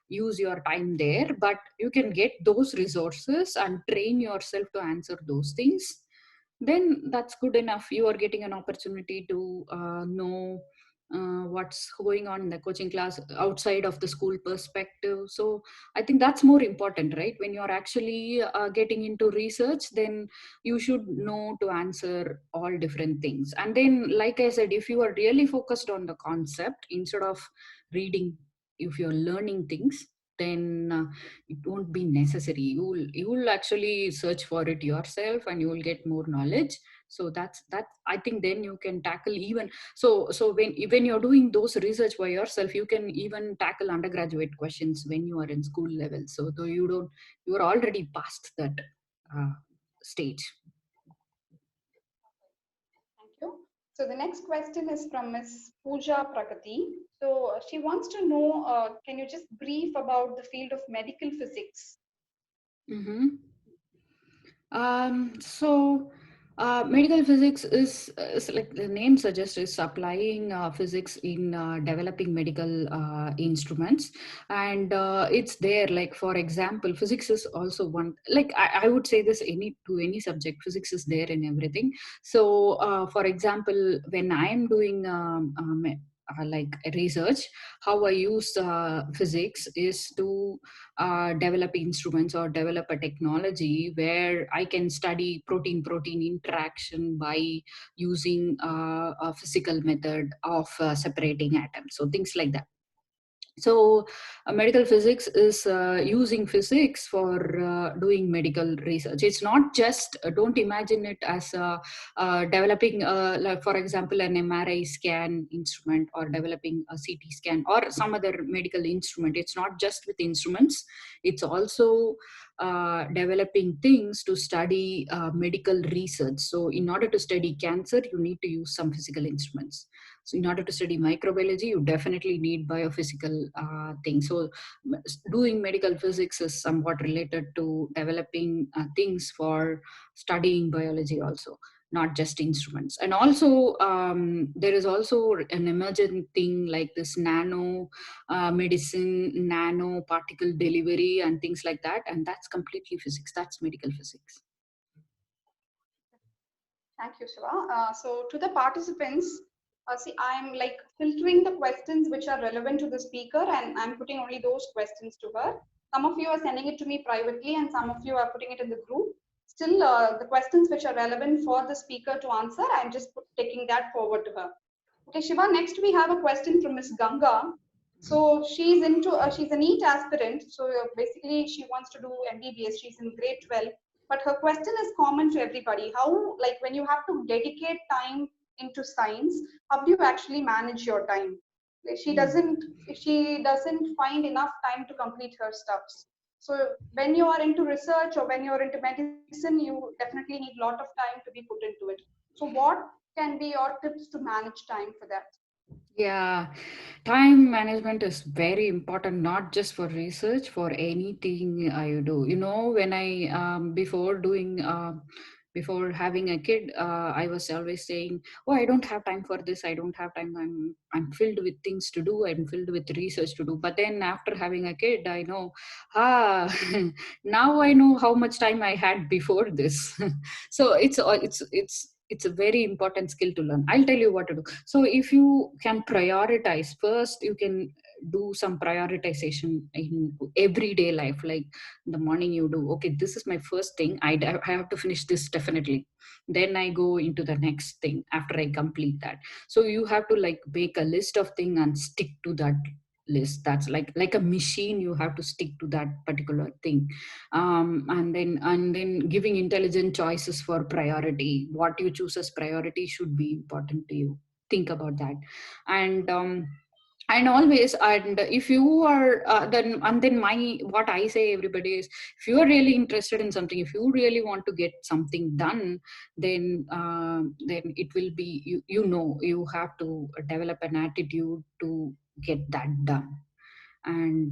use your time there, but you can get those resources and train yourself to answer those things. Then that's good enough. You are getting an opportunity to know what's going on in the coaching class outside of the school perspective. So I think that's more important, right? When you're actually getting into research, then you should know to answer all different things. And then, like I said, if you are really focused on the concept instead of reading, if you're learning things, then it won't be necessary. You will actually search for it yourself, and you will get more knowledge. So that's I think then you can tackle even, so when you're doing those research by yourself, you can even tackle undergraduate questions when you are in school level. So though you are already past that uh, stage. Thank you. So the next question is from Ms. Pooja Prakati. So she wants to know, can you just brief about the field of medical physics? Mm-hmm. So Medical physics is like the name suggests, is applying physics in developing medical instruments, and it's there. Like for example, physics is also one. Like I would say this any to any subject, physics is there in everything. So, for example, when I am doing like research, how I use physics is to develop instruments or develop a technology where I can study protein interaction by using a physical method of separating atoms. So things like that. So medical physics is using physics for doing medical research. It's not just don't imagine it as developing like for example an MRI scan instrument or developing a CT scan or some other medical instrument. It's not just with instruments, it's also developing things to study medical research. So in order to study cancer, you need to use some physical instruments. So in order to study microbiology, you definitely need biophysical things. So doing medical physics is somewhat related to developing things for studying biology also, not just instruments. And also there is also an emergent thing like this nano medicine, nano particle delivery and things like that. And that's completely physics. That's medical physics. Thank you, Shiva. So to the participants, see, I'm like filtering the questions which are relevant to the speaker, and I'm putting only those questions to her. Some of you are sending it to me privately, and some of you are putting it in the group. Still, the questions which are relevant for the speaker to answer, I'm just taking that forward to her. Okay, Shiva, next we have a question from Miss Ganga. So she's a NEET aspirant. So basically she wants to do MBBS. She's in grade 12. But her question is common to everybody. How, like when you have to dedicate time into science, how do you actually manage your time? Like, she doesn't find enough time to complete her stuffs. So when you are into research or when you're into medicine, you definitely need a lot of time to be put into it. So what can be your tips to manage time for that? Yeah, time management is very important, not just for research, for anything I do. You know, when I before doing before having a kid, I was always saying, "Oh, I don't have time for this. I don't have time. I'm filled with things to do. I'm filled with research to do." But then after having a kid, I know, ah, now I know how much time I had before this. So it's a very important skill to learn. I'll tell you what to do. So if you can prioritize first, you can do some prioritization in everyday life. Like in the morning you do, okay, this is my first thing, I have to finish this definitely, then I go into the next thing after I complete that. So you have to like make a list of things and stick to that list. That's like a machine, you have to stick to that particular thing. And then giving intelligent choices for priority. What you choose as priority should be important to you. Think about that. And always, and if you are then my what I say everybody is, if you are really interested in something, if you really want to get something done, then it will be, you have to develop an attitude to get that done. And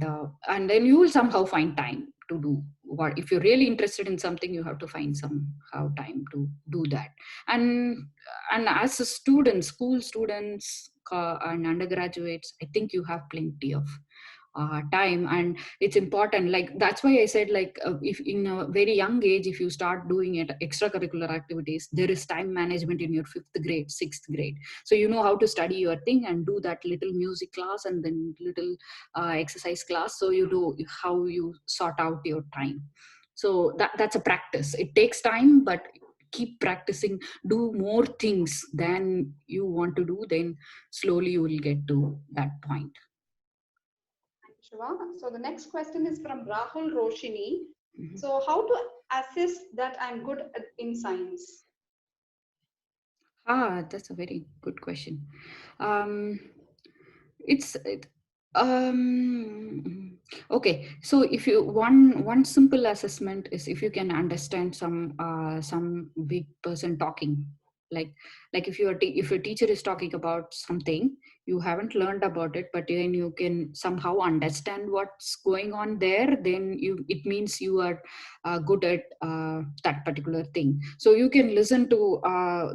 then you will somehow find time to do what. If you're really interested in something, you have to find somehow time to do that. And and as a student, school students and undergraduates, I think you have plenty of time. And it's important, like that's why I said, like if in a very young age, if you start doing it extracurricular activities, there is time management in your fifth grade, sixth grade. So you know how to study your thing and do that little music class and then little exercise class. So you do how you sort out your time. So that's a practice. It takes time, but keep practicing. Do more things than you want to do, then slowly you will get to that point. Shiva. So the next question is from Rahul Roshini. Mhm. So how to assess that I'm good in science? That's a very good question. Um, it's it, um okay. So if you one simple assessment is if you can understand some big person talking. like like if if your teacher is talking about something, you haven't learned about it, but then you can somehow understand what's going on there, then it means you are good at that particular thing. So you can listen to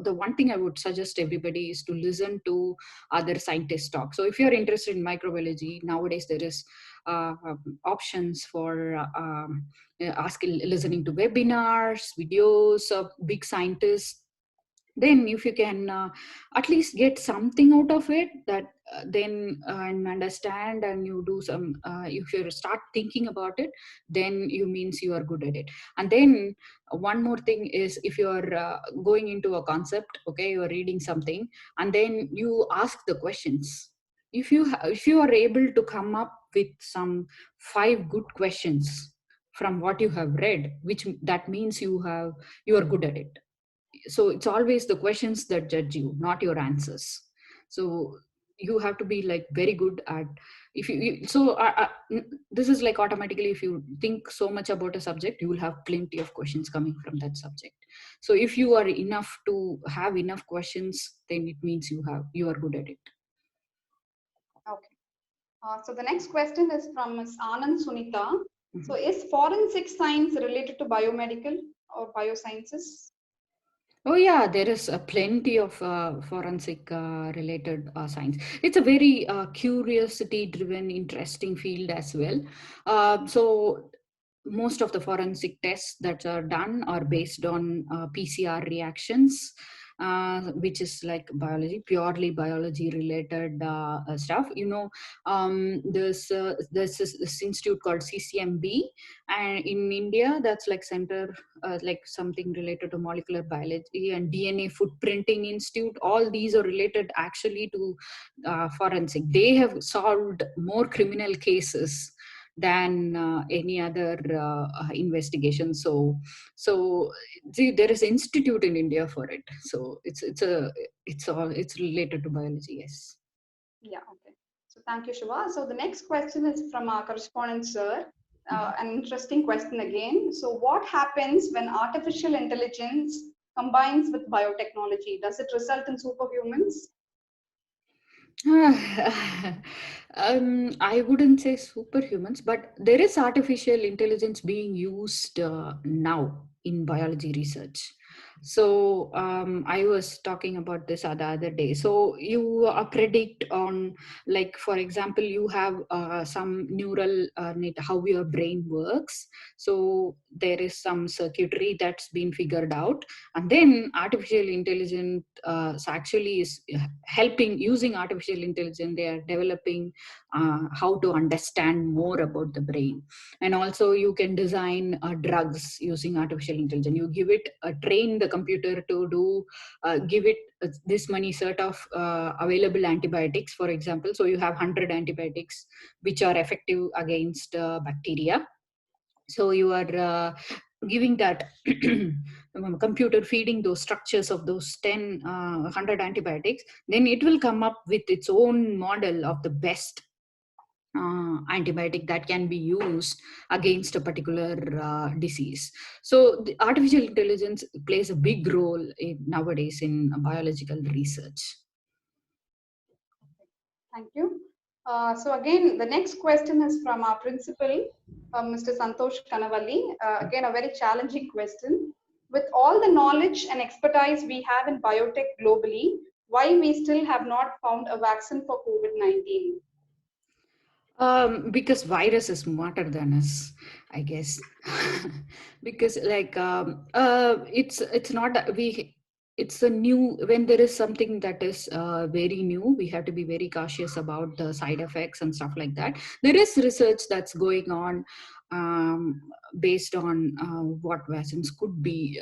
the one thing I would suggest everybody is to listen to other scientists talk. So if you're interested in microbiology, nowadays there is options for asking, listening to webinars, videos of big scientists. Then if you can at least get something out of it, that then and understand, and you do some if you start thinking about it, then you means you are good at it. And then one more thing is, if you are going into a concept, okay, you are reading something, and then you ask the questions. If you are able to come up with some 5 good questions from what you have read, which that means you are good at it. So it's always the questions that judge you, not your answers. So you have to be like very good at, if this is like automatically, if you think so much about a subject, you will have plenty of questions coming from that subject. So if you are enough to have enough questions, then it means you are good at it. Okay. So the next question is from Ms. Anand Sunita. So Mhm. is forensic science related to biomedical or biosciences? Oh yeah, there is plenty of forensic related science. It's a very curiosity-driven, interesting field as well. So most of the forensic tests that are done are based on PCR reactions, which is like biology, purely biology related stuff. There's this institute called CCMB, and in India, that's like center like something related to molecular biology and DNA footprinting institute. All these are related actually to forensic. They have solved more criminal cases than any other investigation. So see, there is institute in India for it. So it's related to biology. Yes. Yeah, okay. So thank you, Shiva. So the next question is from our correspondent, sir. An interesting question again. So what happens when artificial intelligence combines with biotechnology? Does it result in superhumans? I wouldn't say superhumans, but there is artificial intelligence being used now in biology research. So I was talking about this the other day. So you predict on, like for example, you have some neural net, how your brain works. So there is some circuitry that's been figured out, and then artificial intelligence actually is helping. Using artificial intelligence, they are developing how to understand more about the brain. And also you can design drugs using artificial intelligence. You give it train the computer to do give it this many sort of available antibiotics, for example. So you have 100 antibiotics which are effective against bacteria. So you are giving that computer, feeding those structures of those 100 antibiotics, then it will come up with its own model of the best antibiotic that can be used against a particular disease. So the artificial intelligence plays a big role nowadays in biological research. Thank you. So again, the next question is from our principal, Mr. Santosh Kanavalli. Again, a very challenging question. With all the knowledge and expertise we have in biotech globally, why we still have not found a vaccine for COVID-19? Because virus is smarter than us, I guess. Because like it's not we it's a new, when there is something that is very new, we have to be very cautious about the side effects and stuff like that. There is research that's going on um, based on what vaccines could be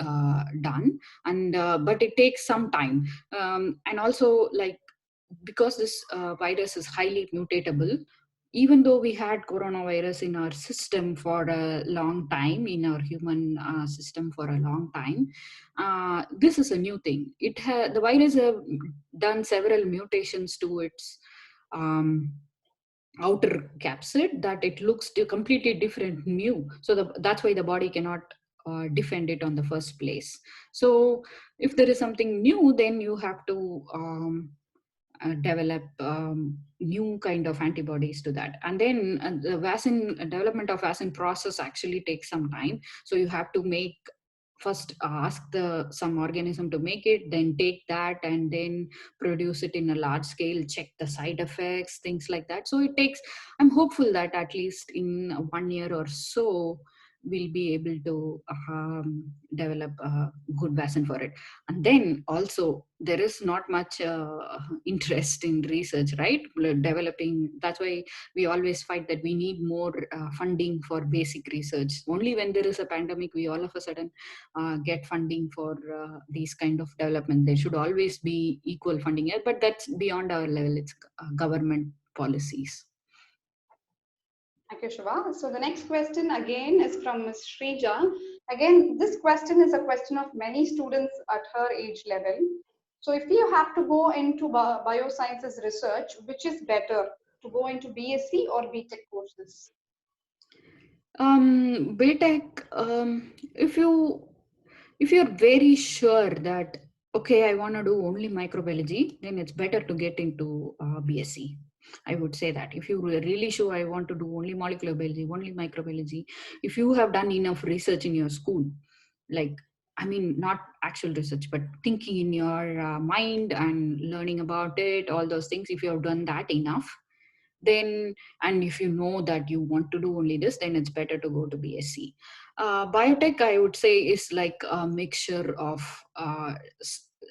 done, and but it takes some time. And also, like, because this virus is highly mutatable, even though we had coronavirus in our system for a long time, in our human system for a long time, this is a new thing. The virus have done several mutations to its um, outer capsid, that it looks completely different, new. So that's why the body cannot defend it on the first place. So if there is something new, then you have to develop new kind of antibodies to that. And then the vaccine development of vaccine process actually takes some time. So you have to make, first ask the some organism to make it, then take that and then produce it in a large scale, check the side effects, things like that. So it takes, I'm hopeful that at least in 1 year or so we'll be able to develop a good vaccine for it. And then also there is not much interest in research, right? Developing, that's why we always fight that we need more funding for basic research. Only when there is a pandemic we all of a sudden get funding for these kind of development. There should always be equal funding here, but that's beyond our level. It's government policies. Thank you, Shiva. So the next question again is from Ms. Shrija. Again, this question is a question of many students at her age level. So if you have to go into biosciences research, which is better, to go into BSc or BTech courses? BTech, if you, if you're very sure that okay, I want to do only microbiology, then it's better to get into BSc. I would say that if you're really sure I want to do only molecular biology, only microbiology, if you have done enough research in your school, like, I mean, not actual research, but thinking in your mind and learning about it, all those things, if you have done that enough, then, and if you know that you want to do only this, then it's better to go to BSc. Biotech, I would say, is like a mixture of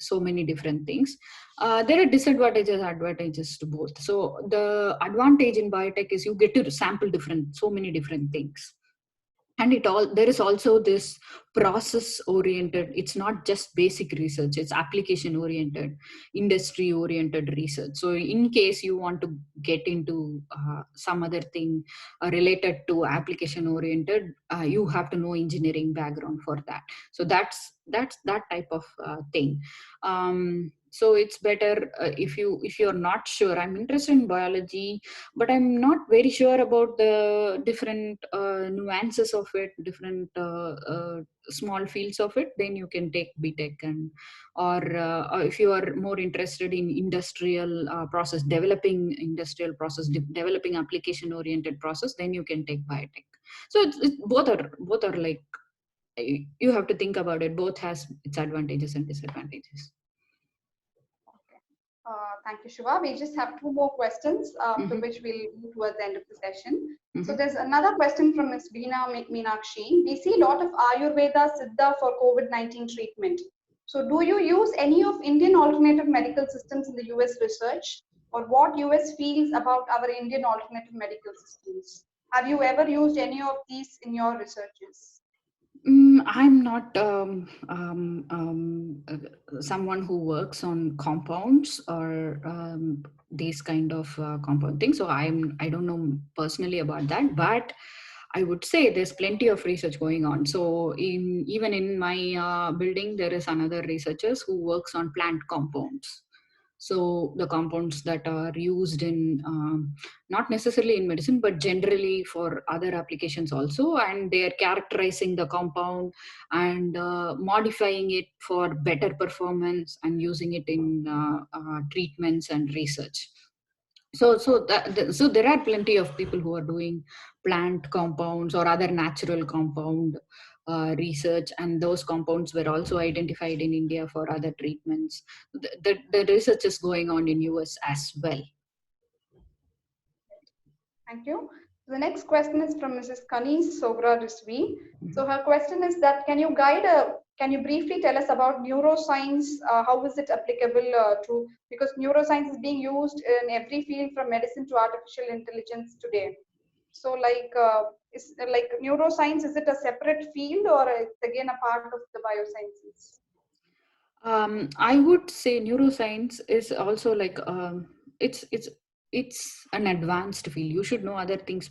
so many different things. There are disadvantages, advantages to both. So the advantage in biotech is you get to sample different, so many different things. And it all, there is also this process oriented, it's not just basic research, it's application oriented, industry oriented research. So in case you want to get into some other thing related to application oriented, you have to know engineering background for that. So that's that type of thing. So it's better if you're not sure, I'm interested in biology but I'm not very sure about the different nuances of it, different small fields of it, then you can take BTech. And or if you are more interested in industrial process, developing industrial process, developing application oriented process, then you can take biotech. So it's both are like, you have to think about it, both has its advantages and disadvantages. Okay. Thank you, Shiva. We just have two more questions, after Mm-hmm. which we'll move towards the end of the session. So Mm-hmm. there's another question from Ms. Veena Meenakshi. We see a lot of Ayurveda Siddha for COVID-19 treatment. So do you use any of Indian alternative medical systems in the US research, or what US feels about our Indian alternative medical systems? Have you ever used any of these in your researches? I'm not someone who works on compounds or these kind of compound things. So I don't know personally about that, but I would say there's plenty of research going on. So in even in my building, there is another researchers who works on plant compounds. So the compounds that are used in not necessarily in medicine but generally for other applications also, and they are characterizing the compound and modifying it for better performance and using it in treatments and research. So there are plenty of people who are doing plant compounds or other natural compound research, and those compounds were also identified in India for other treatments. The research is going on in US as well. Thank you. The next question is from Mrs. Kanis Sogra Risvi. So her question is that can you briefly tell us about neuroscience? How is it applicable to, because neuroscience is being used in every field from medicine to artificial intelligence today. So is like neuroscience, is it a separate field or it's again a part of the biosciences? I would say neuroscience is also like it's an advanced field. You should know other things,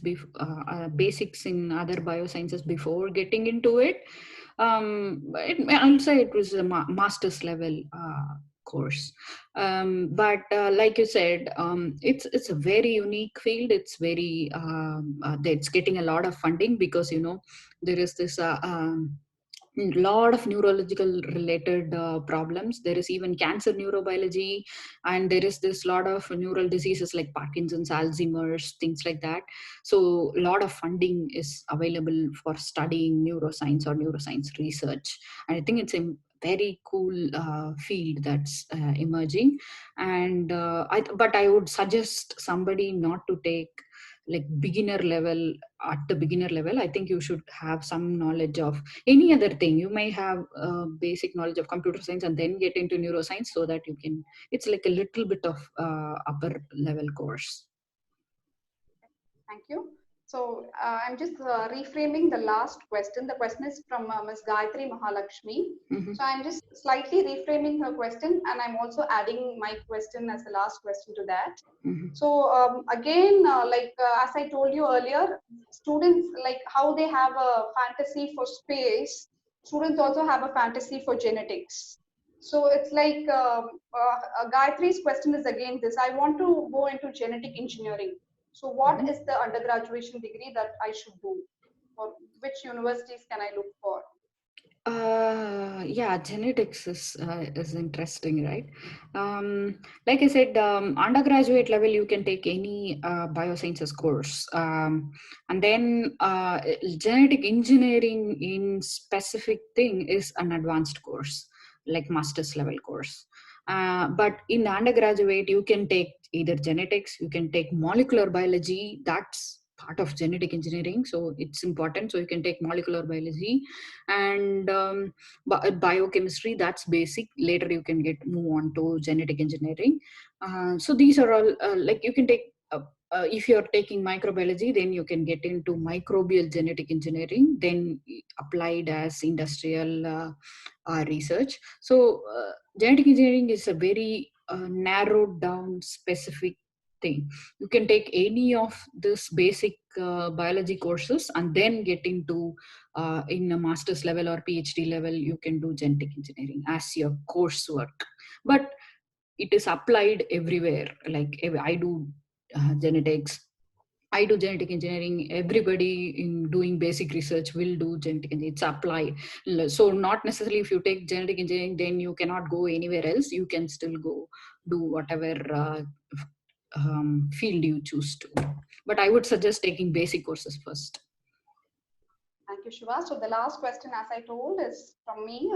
basics in other biosciences before getting into it. I'll say it was a master's level course. But like you said, it's a very unique field. It's it's getting a lot of funding because there is this. lot of neurological related problems. There is even cancer neurobiology, and there is this lot of neural diseases like Parkinson's, Alzheimer's, things like that. So a lot of funding is available for studying neuroscience or neuroscience research, and I think it's a very cool field that's emerging. And but I would suggest somebody not to take like beginner level. At the beginner level, I think you should have some knowledge of any other thing. You may have basic knowledge of computer science and then get into neuroscience, so that you can, it's like a little bit of upper level course. Thank you. So I'm just reframing the last question. The question is from Ms. Gayatri Mahalakshmi. Mm-hmm. So I'm just slightly reframing her question, and I'm also adding my question as the last question to that. Mm-hmm. So again, as I told you earlier, students, like how they have a fantasy for space, students also have a fantasy for genetics. So it's like Gayatri's question is again this: I want to go into genetic engineering. So what is the undergraduation degree that I should do, or which universities can I look for? Yeah, genetics is interesting, right? Like I said, undergraduate level you can take any biosciences course, and then genetic engineering in specific thing is an advanced course, like master's level course. But in undergraduate, you can take either genetics, you can take molecular biology. That's part of genetic engineering, so it's important. So you can take molecular biology, and biochemistry, that's basic. Later you can get move on to genetic engineering. So these are all like you can take if you're taking microbiology, then you can get into microbial genetic engineering, then applied as industrial research. So genetic engineering is a very narrowed down specific thing. You can take any of this basic biology courses and then get into in a master's level or PhD level, you can do genetic engineering as your coursework. But it is applied everywhere. Like I do genetics, I do genetic engineering. Everybody in doing basic research will do genetic engineering. It's applied. So not necessarily if you take genetic engineering, then you cannot go anywhere else. You can still go do whatever field you choose to. But I would suggest taking basic courses first. Thank you, Shiva. So the last question, as I told, is from me.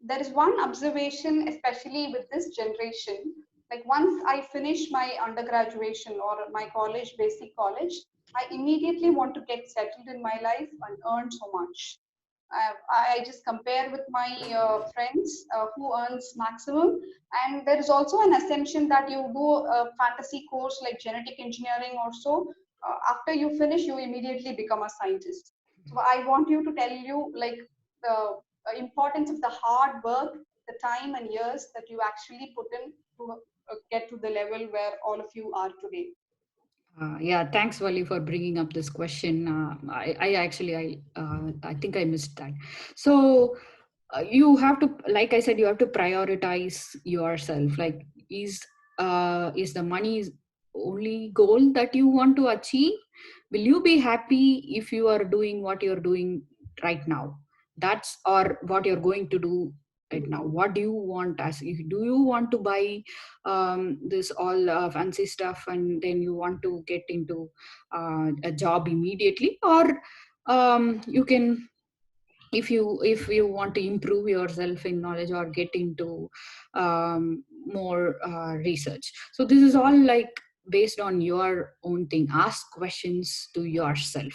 There is one observation, especially with this generation. Like once I finish my undergraduation or my college, basic college, I immediately want to get settled in my life and earn so much. I just compare with my friends who earns maximum, and there is also an assumption that you do a fantasy course like genetic engineering or so. After you finish, you immediately become a scientist. So I want you to tell you like the importance of the hard work, the time and years that you actually put in to get to the level where all of you are today. Yeah, thanks, Wally, for bringing up this question. I actually, I think I missed that. So you have to, like I said, you have to prioritize yourself. Like, is the money only goal that you want to achieve? Will you be happy if you are doing what you're doing right now? That's or what you're going to do right now. What do you want? As do you want to buy this all fancy stuff and then you want to get into a job immediately, or you can, if you want to improve yourself in knowledge or get into more research. So this is all like based on your own thing. Ask questions to yourself.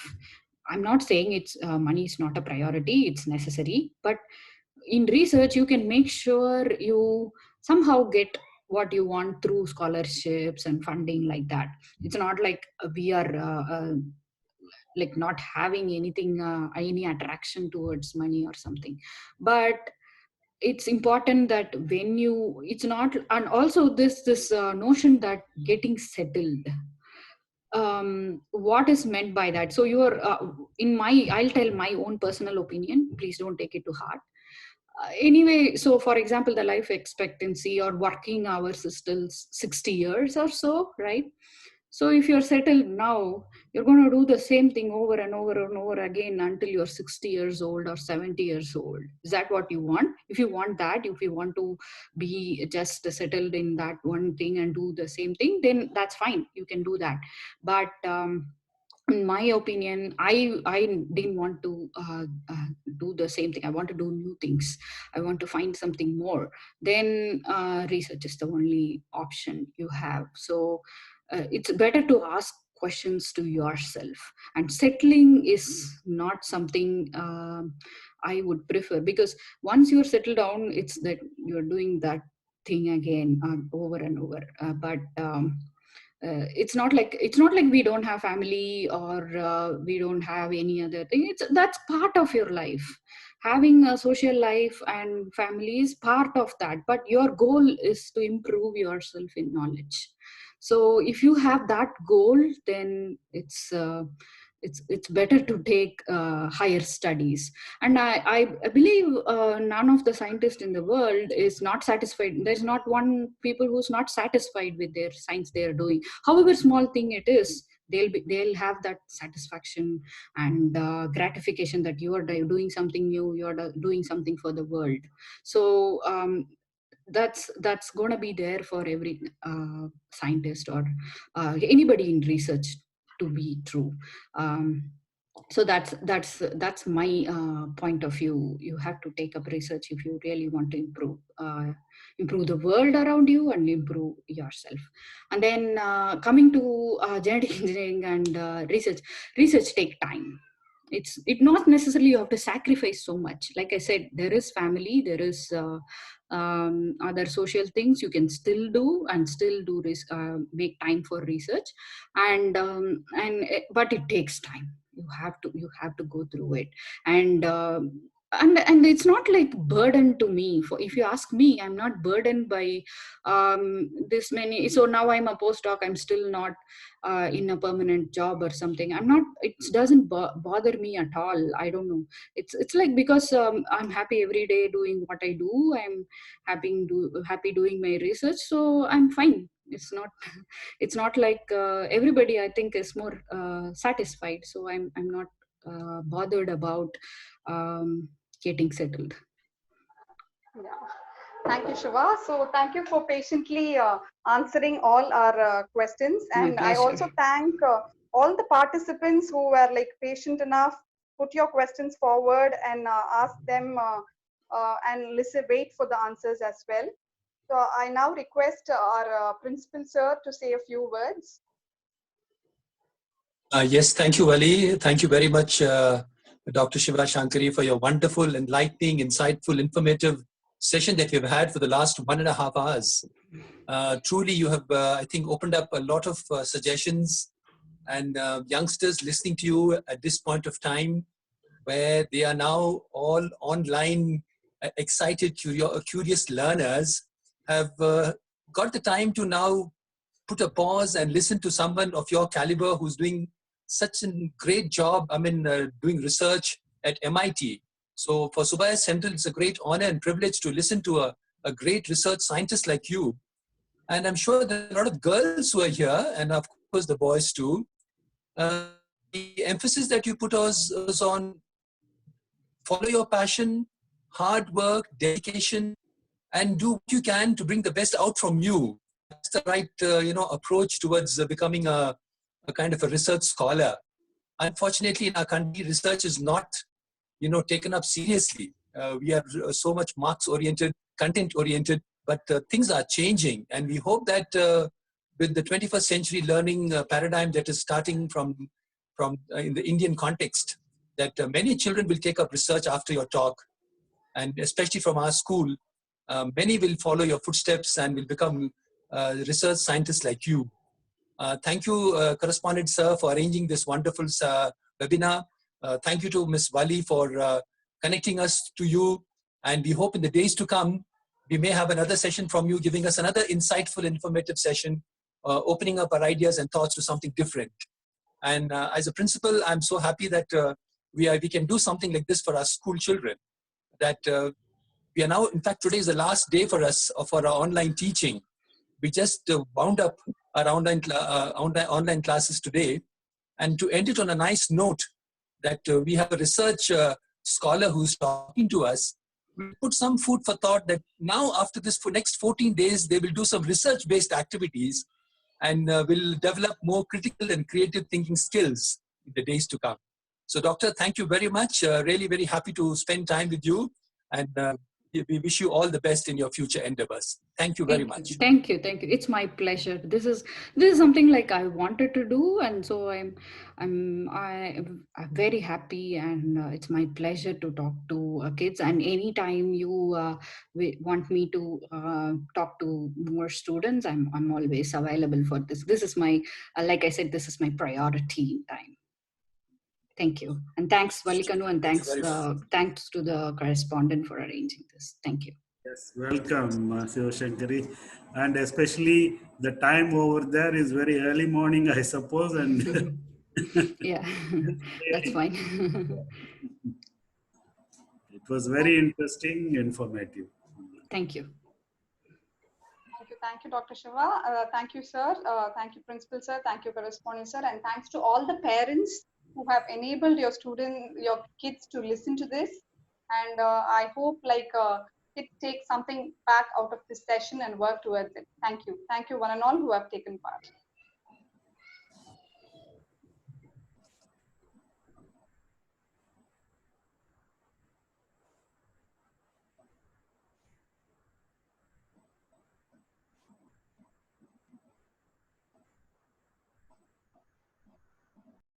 I'm not saying it's money is not a priority, it's necessary, but in research you can make sure you somehow get what you want through scholarships and funding like that. It's not like we are like not having anything any attraction towards money or something. But it's important that when you, it's not, and also this notion that getting settled, what is meant by that. So you're in my, I'll tell my own personal opinion, please don't take it to heart. Anyway, so for example, the life expectancy or working hours is still 60 years or so, right? So if you're settled now, you're going to do the same thing over and over and over again until you're 60 years old or 70 years old. Is that what you want? If you want that, if you want to be just settled in that one thing and do the same thing, then that's fine. You can do that. But in my opinion, I didn't want to do the same thing. I want to do new things. I want to find something more. Then research is the only option you have. So it's better to ask questions to yourself, and settling is not something I would prefer, because once you're settled down, it's that you're doing that thing again over and over. It's not like we don't have family, or we don't have any other thing. That's part of your life. Having a social life and family is part of that, but your goal is to improve yourself in knowledge. So if you have that goal, then it's better to take higher studies. And I believe none of the scientists in the world is not satisfied. There's not one people who's not satisfied with their science they are doing, however small thing it is. They'll have that satisfaction and gratification that you are doing something new, you are doing something for the world. So that's going to be there for every scientist, or anybody in research, to be true. um, so that's my point of view. You have to take up research if you really want to improve the world around you and improve yourself. And then coming to genetic engineering and research take time. It not necessarily you have to sacrifice so much. Like I said, there is family, there is other social things you can still do, and still make time for research. But it takes time. You have to go through it. And it's not like burden to me. For if you ask me, I'm not burdened by this many. So now I'm a postdoc, I'm still not in a permanent job or something. I'm not, it doesn't bother me at all. I don't know. It's like, because I'm happy every day doing what I do. I'm happy doing my research, so I'm fine. It's not it's not like everybody, I think, is more satisfied. So I'm not bothered about um, getting settled. Yeah. Thank you, Shiva. So thank you for patiently answering all our questions. My And I pleasure. also thank all the participants who were like patient enough, put your questions forward and ask them and listen, wait for the answers as well. So I now request our principal sir to say a few words. Yes, thank you, Ali. Thank you very much, Dr. Shiva Shankari, for your wonderful, enlightening, insightful, informative session that we've had for the last 1.5 hours. Truly, you have, I think, opened up a lot of suggestions, and youngsters listening to you at this point of time, where they are now all online, excited, curious learners, have got the time to now put a pause and listen to someone of your caliber who's doing such a great job. I mean, doing research at MIT. So for Subbiah Central, it's a great honor and privilege to listen to a great research scientist like you. And I'm sure there are a lot of girls who are here, and of course the boys too. The emphasis that you put was on follow your passion, hard work, dedication, and do what you can to bring the best out from you. That's the right, approach towards becoming a kind of a research scholar. Unfortunately, in our country, research is not, taken up seriously. We are so much marks-oriented, content-oriented, but things are changing, and we hope that with the 21st century learning paradigm that is starting from in the Indian context, that many children will take up research after your talk, and especially from our school, many will follow your footsteps and will become research scientists like you. Thank you, Correspondent Sir, for arranging this wonderful webinar. Thank you to Ms. Wali for connecting us to you. And we hope in the days to come, we may have another session from you, giving us another insightful, informative session, opening up our ideas and thoughts to something different. And as a principal, I'm so happy that we can do something like this for our school children. That we are now, in fact, today is the last day for us for our online teaching. We just wound up our online classes today, and to end it on a nice note that we have a research scholar who's talking to us. We put some food for thought that now after this, for next 14 days, they will do some research-based activities and will develop more critical and creative thinking skills in the days to come. So, Doctor, thank you very much. Really very happy to spend time with you, and we wish you all the best in your future endeavors. Thank you very much. Thank you, thank you. It's my pleasure. This is something like I wanted to do, and so I'm very happy, and it's my pleasure to talk to kids. And anytime you want me to talk to more students, I'm always available for this. This is my like I said, this is my priority time. Thank you, and thanks Valikanu, and thanks to the correspondent for arranging this. Thank you. Yes, welcome, Shivashankari. And especially the time over there is very early morning, I suppose. And Yeah, that's fine. it was very interesting, informative. Thank you. Thank you, Dr. Shiva. Thank you, sir. Thank you, Principal, sir. Thank you, Correspondent, sir. And thanks to all the parents who have enabled your kids to listen to this. And I hope kids take something back out of this session and work towards it. Thank you. Thank you, one and all who have taken part.